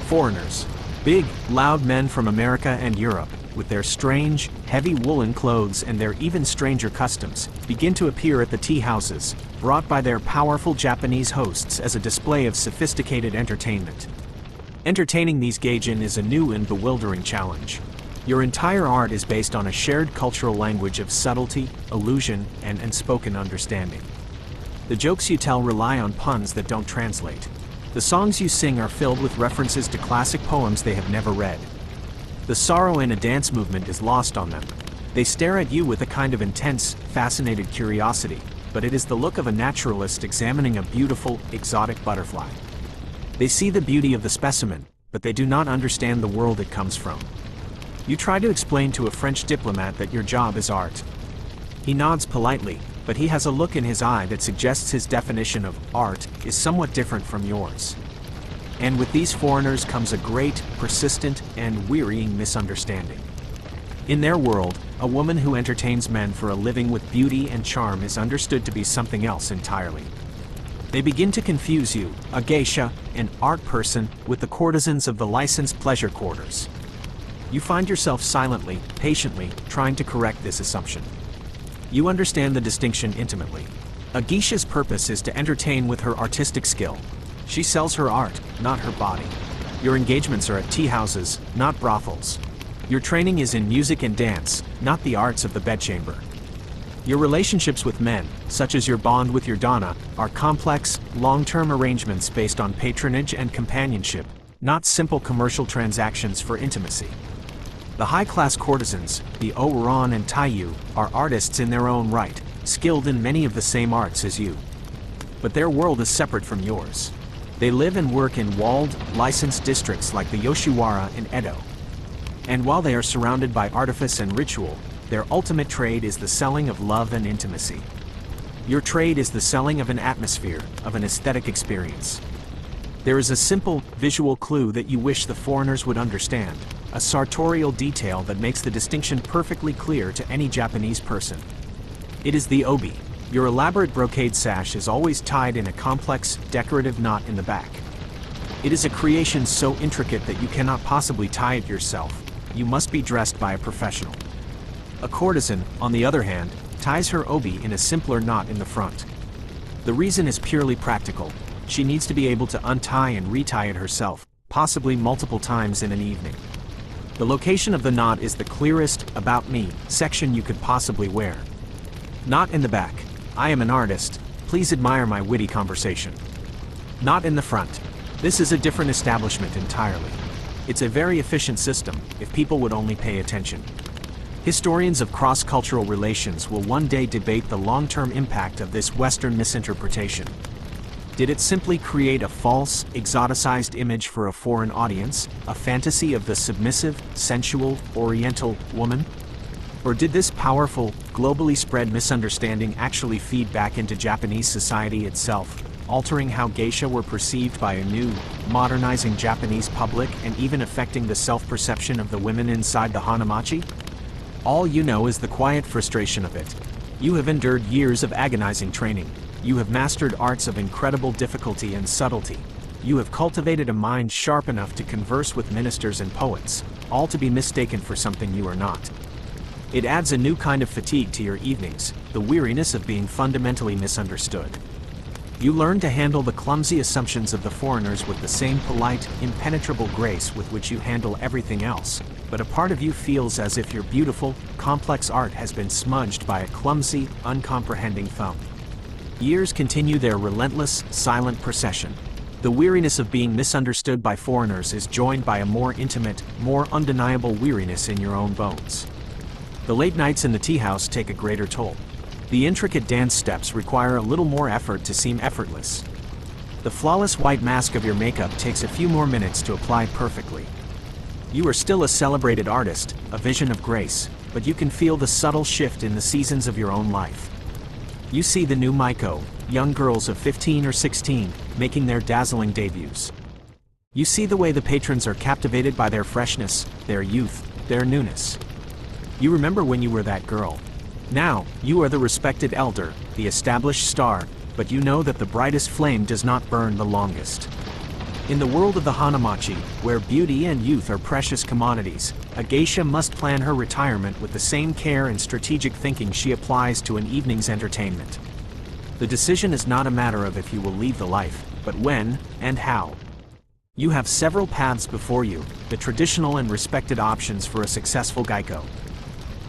S1: Foreigners. Big, loud men from America and Europe, with their strange, heavy woolen clothes and their even stranger customs, begin to appear at the tea houses, brought by their powerful Japanese hosts as a display of sophisticated entertainment. Entertaining these gaijin is a new and bewildering challenge. Your entire art is based on a shared cultural language of subtlety, illusion, and unspoken understanding. The jokes you tell rely on puns that don't translate. The songs you sing are filled with references to classic poems they have never read. The sorrow in a dance movement is lost on them. They stare at you with a kind of intense, fascinated curiosity, but it is the look of a naturalist examining a beautiful, exotic butterfly. They see the beauty of the specimen, but they do not understand the world it comes from. You try to explain to a French diplomat that your job is art. He nods politely, but he has a look in his eye that suggests his definition of art is somewhat different from yours. And with these foreigners comes a great, persistent, and wearying misunderstanding. In their world, a woman who entertains men for a living with beauty and charm is understood to be something else entirely. They begin to confuse you, a geisha, an art person, with the courtesans of the licensed pleasure quarters. You find yourself silently, patiently, trying to correct this assumption. You understand the distinction intimately. A geisha's purpose is to entertain with her artistic skill. She sells her art, not her body. Your engagements are at tea houses, not brothels. Your training is in music and dance, not the arts of the bedchamber. Your relationships with men, such as your bond with your donna, are complex, long-term arrangements based on patronage and companionship, not simple commercial transactions for intimacy. The high-class courtesans, the Oran and Taiyu, are artists in their own right, skilled in many of the same arts as you. But their world is separate from yours. They live and work in walled, licensed districts like the Yoshiwara in Edo. And while they are surrounded by artifice and ritual, their ultimate trade is the selling of love and intimacy. Your trade is the selling of an atmosphere, of an aesthetic experience. There is a simple, visual clue that you wish the foreigners would understand, a sartorial detail that makes the distinction perfectly clear to any Japanese person. It is the obi. Your elaborate brocade sash is always tied in a complex, decorative knot in the back. It is a creation so intricate that you cannot possibly tie it yourself. You must be dressed by a professional. A courtesan, on the other hand, ties her obi in a simpler knot in the front. The reason is purely practical. She needs to be able to untie and retie it herself, possibly multiple times in an evening. The location of the knot is the clearest "About Me" section you could possibly wear. Knot in the back. I am an artist. Please admire my witty conversation. Knot in the front. This is a different establishment entirely. It's a very efficient system, if people would only pay attention. Historians of cross-cultural relations will one day debate the long-term impact of this Western misinterpretation. Did it simply create a false, exoticized image for a foreign audience, a fantasy of the submissive, sensual, Oriental woman? Or did this powerful, globally spread misunderstanding actually feed back into Japanese society itself, altering how geisha were perceived by a new, modernizing Japanese public and even affecting the self-perception of the women inside the hanamachi? All you know is the quiet frustration of it. You have endured years of agonizing training. You have mastered arts of incredible difficulty and subtlety. You have cultivated a mind sharp enough to converse with ministers and poets, all to be mistaken for something you are not. It adds a new kind of fatigue to your evenings, the weariness of being fundamentally misunderstood. You learn to handle the clumsy assumptions of the foreigners with the same polite, impenetrable grace with which you handle everything else, but a part of you feels as if your beautiful, complex art has been smudged by a clumsy, uncomprehending thumb. Years continue their relentless, silent procession. The weariness of being misunderstood by foreigners is joined by a more intimate, more undeniable weariness in your own bones. The late nights in the tea house take a greater toll. The intricate dance steps require a little more effort to seem effortless. The flawless white mask of your makeup takes a few more minutes to apply perfectly. You are still a celebrated artist, a vision of grace, but you can feel the subtle shift in the seasons of your own life. You see the new Maiko, young girls of 15 or 16, making their dazzling debuts. You see the way the patrons are captivated by their freshness, their youth, their newness. You remember when you were that girl. Now, you are the respected elder, the established star, but you know that the brightest flame does not burn the longest. In the world of the hanamachi, where beauty and youth are precious commodities, a geisha must plan her retirement with the same care and strategic thinking she applies to an evening's entertainment. The decision is not a matter of if you will leave the life, but when and how. You have several paths before you, the traditional and respected options for a successful gaiko.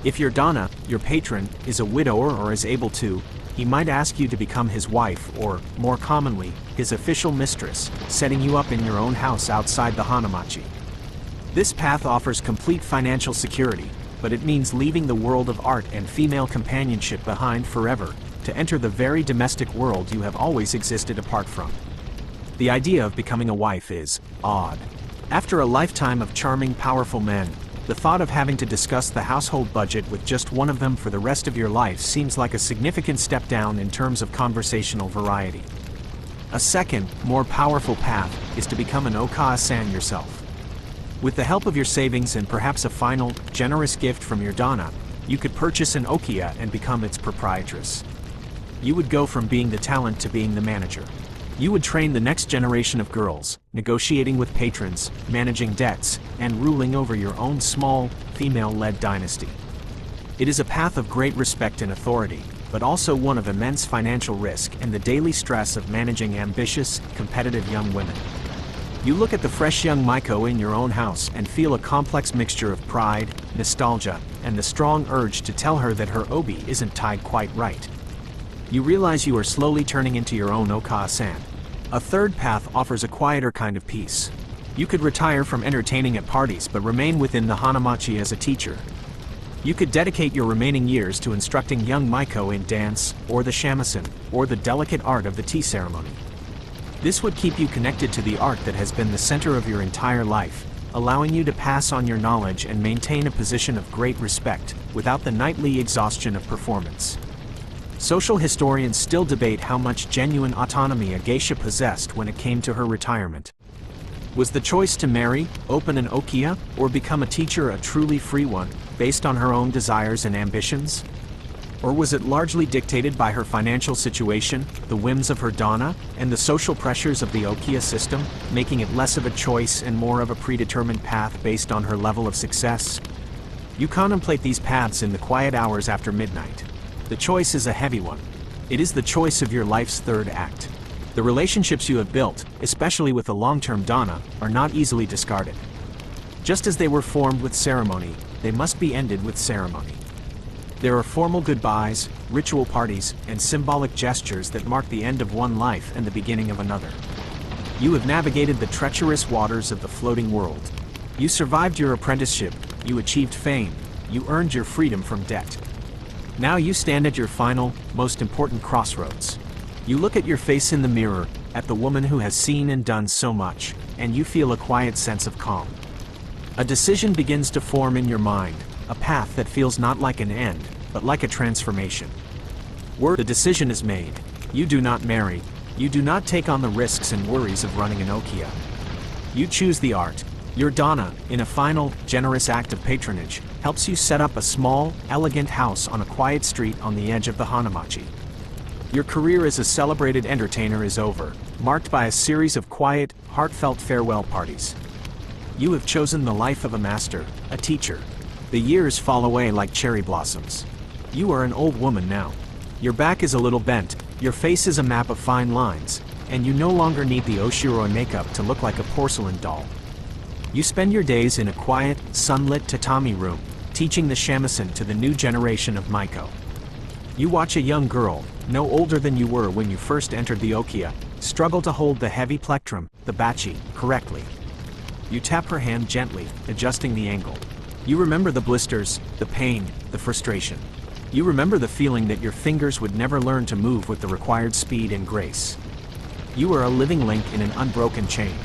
S1: If your dana, your patron, is a widower or is able to, he might ask you to become his wife or, more commonly, his official mistress, setting you up in your own house outside the hanamachi. This path offers complete financial security, but it means leaving the world of art and female companionship behind forever, to enter the very domestic world you have always existed apart from. The idea of becoming a wife is odd. After a lifetime of charming, powerful men, the thought of having to discuss the household budget with just one of them for the rest of your life seems like a significant step down in terms of conversational variety. A second, more powerful path is to become an okaa-san yourself. With the help of your savings and perhaps a final, generous gift from your dana, you could purchase an okiya and become its proprietress. You would go from being the talent to being the manager. You would train the next generation of girls, negotiating with patrons, managing debts, and ruling over your own small, female-led dynasty. It is a path of great respect and authority, but also one of immense financial risk and the daily stress of managing ambitious, competitive young women. You look at the fresh young Maiko in your own house and feel a complex mixture of pride, nostalgia, and the strong urge to tell her that her obi isn't tied quite right. You realize you are slowly turning into your own okaa-san. A third path offers a quieter kind of peace. You could retire from entertaining at parties but remain within the Hanamachi as a teacher. You could dedicate your remaining years to instructing young Maiko in dance, or the shamisen, or the delicate art of the tea ceremony. This would keep you connected to the art that has been the center of your entire life, allowing you to pass on your knowledge and maintain a position of great respect, without the nightly exhaustion of performance. Social historians still debate how much genuine autonomy a geisha possessed when it came to her retirement. Was the choice to marry, open an okiya, or become a teacher a truly free one, based on her own desires and ambitions? Or was it largely dictated by her financial situation, the whims of her dana, and the social pressures of the okiya system, making it less of a choice and more of a predetermined path based on her level of success? You contemplate these paths in the quiet hours after midnight. The choice is a heavy one. It is the choice of your life's third act. The relationships you have built, especially with the long-term dana, are not easily discarded. Just as they were formed with ceremony, they must be ended with ceremony. There are formal goodbyes, ritual parties, and symbolic gestures that mark the end of one life and the beginning of another. You have navigated the treacherous waters of the floating world. You survived your apprenticeship, you achieved fame, you earned your freedom from debt. Now you stand at your final, most important crossroads. You look at your face in the mirror, at the woman who has seen and done so much, and you feel a quiet sense of calm. A decision begins to form in your mind, a path that feels not like an end, but like a transformation. The decision is made. You do not marry. You do not take on the risks and worries of running an okiya. You choose the art. Your dana, in a final, generous act of patronage, helps you set up a small, elegant house on a quiet street on the edge of the Hanamachi. Your career as a celebrated entertainer is over, marked by a series of quiet, heartfelt farewell parties. You have chosen the life of a master, a teacher. The years fall away like cherry blossoms. You are an old woman now. Your back is a little bent, your face is a map of fine lines, and you no longer need the oshiroi makeup to look like a porcelain doll. You spend your days in a quiet, sunlit tatami room, teaching the shamisen to the new generation of Maiko. You watch a young girl, no older than you were when you first entered the okiya, struggle to hold the heavy plectrum, the bachi, correctly. You tap her hand gently, adjusting the angle. You remember the blisters, the pain, the frustration. You remember the feeling that your fingers would never learn to move with the required speed and grace. You are a living link in an unbroken chain.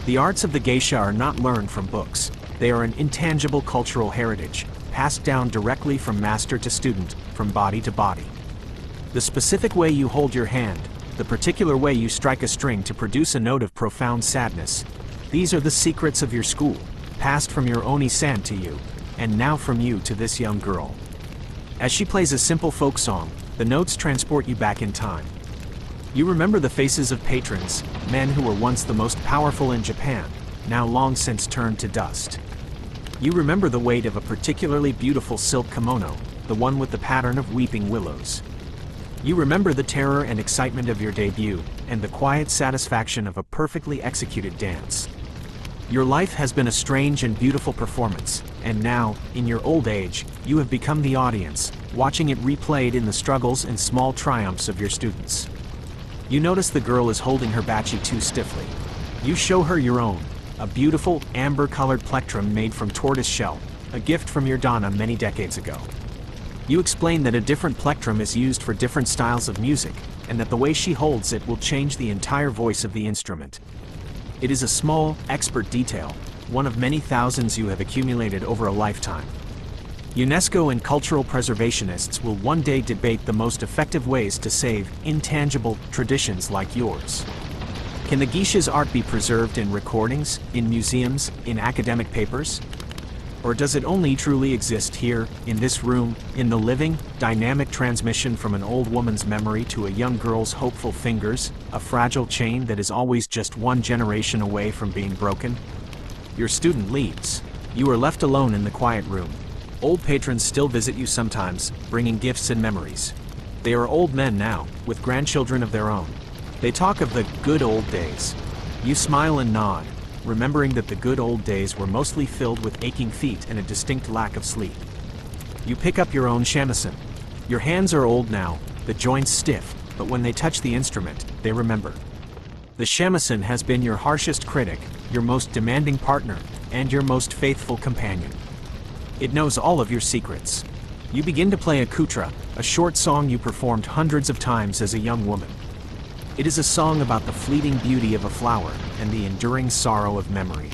S1: The arts of the geisha are not learned from books. They are an intangible cultural heritage, passed down directly from master to student, from body to body. The specific way you hold your hand, the particular way you strike a string to produce a note of profound sadness, these are the secrets of your school, passed from your Oni-san to you, and now from you to this young girl. As she plays a simple folk song, the notes transport you back in time. You remember the faces of patrons, men who were once the most powerful in Japan, now long since turned to dust. You remember the weight of a particularly beautiful silk kimono, the one with the pattern of weeping willows. You remember the terror and excitement of your debut, and the quiet satisfaction of a perfectly executed dance. Your life has been a strange and beautiful performance, and now, in your old age, you have become the audience, watching it replayed in the struggles and small triumphs of your students. You notice the girl is holding her bachi too stiffly. You show her your own, a beautiful, amber-colored plectrum made from tortoise shell, a gift from your dana many decades ago. You explain that a different plectrum is used for different styles of music, and that the way she holds it will change the entire voice of the instrument. It is a small, expert detail, one of many thousands you have accumulated over a lifetime. UNESCO and cultural preservationists will one day debate the most effective ways to save intangible traditions like yours. Can the geisha's art be preserved in recordings, in museums, in academic papers? Or does it only truly exist here, in this room, in the living, dynamic transmission from an old woman's memory to a young girl's hopeful fingers, a fragile chain that is always just one generation away from being broken? Your student leaves. You are left alone in the quiet room. Old patrons still visit you sometimes, bringing gifts and memories. They are old men now, with grandchildren of their own. They talk of the good old days. You smile and nod, remembering that the good old days were mostly filled with aching feet and a distinct lack of sleep. You pick up your own shamisen. Your hands are old now, the joints stiff, but when they touch the instrument, they remember. The shamisen has been your harshest critic, your most demanding partner, and your most faithful companion. It knows all of your secrets. You begin to play a kutra, a short song you performed hundreds of times as a young woman. It is a song about the fleeting beauty of a flower and the enduring sorrow of memory.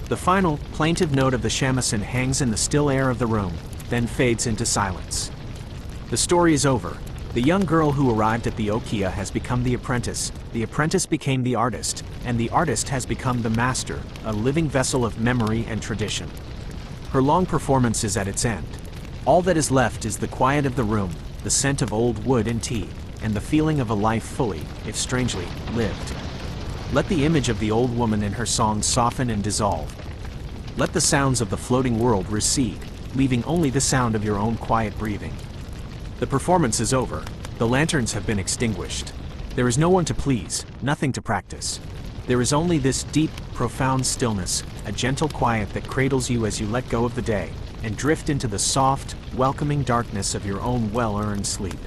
S1: The final, plaintive note of the shamisen hangs in the still air of the room, then fades into silence. The story is over. The young girl who arrived at the okiya has become the apprentice became the artist, and the artist has become the master, a living vessel of memory and tradition. Her long performance is at its end. All that is left is the quiet of the room, the scent of old wood and tea, and the feeling of a life fully, if strangely, lived. Let the image of the old woman in her song soften and dissolve. Let the sounds of the floating world recede, leaving only the sound of your own quiet breathing. The performance is over. The lanterns have been extinguished. There is no one to please, nothing to practice. There is only this deep, profound stillness, a gentle quiet that cradles you as you let go of the day, and drift into the soft, welcoming darkness of your own well-earned sleep.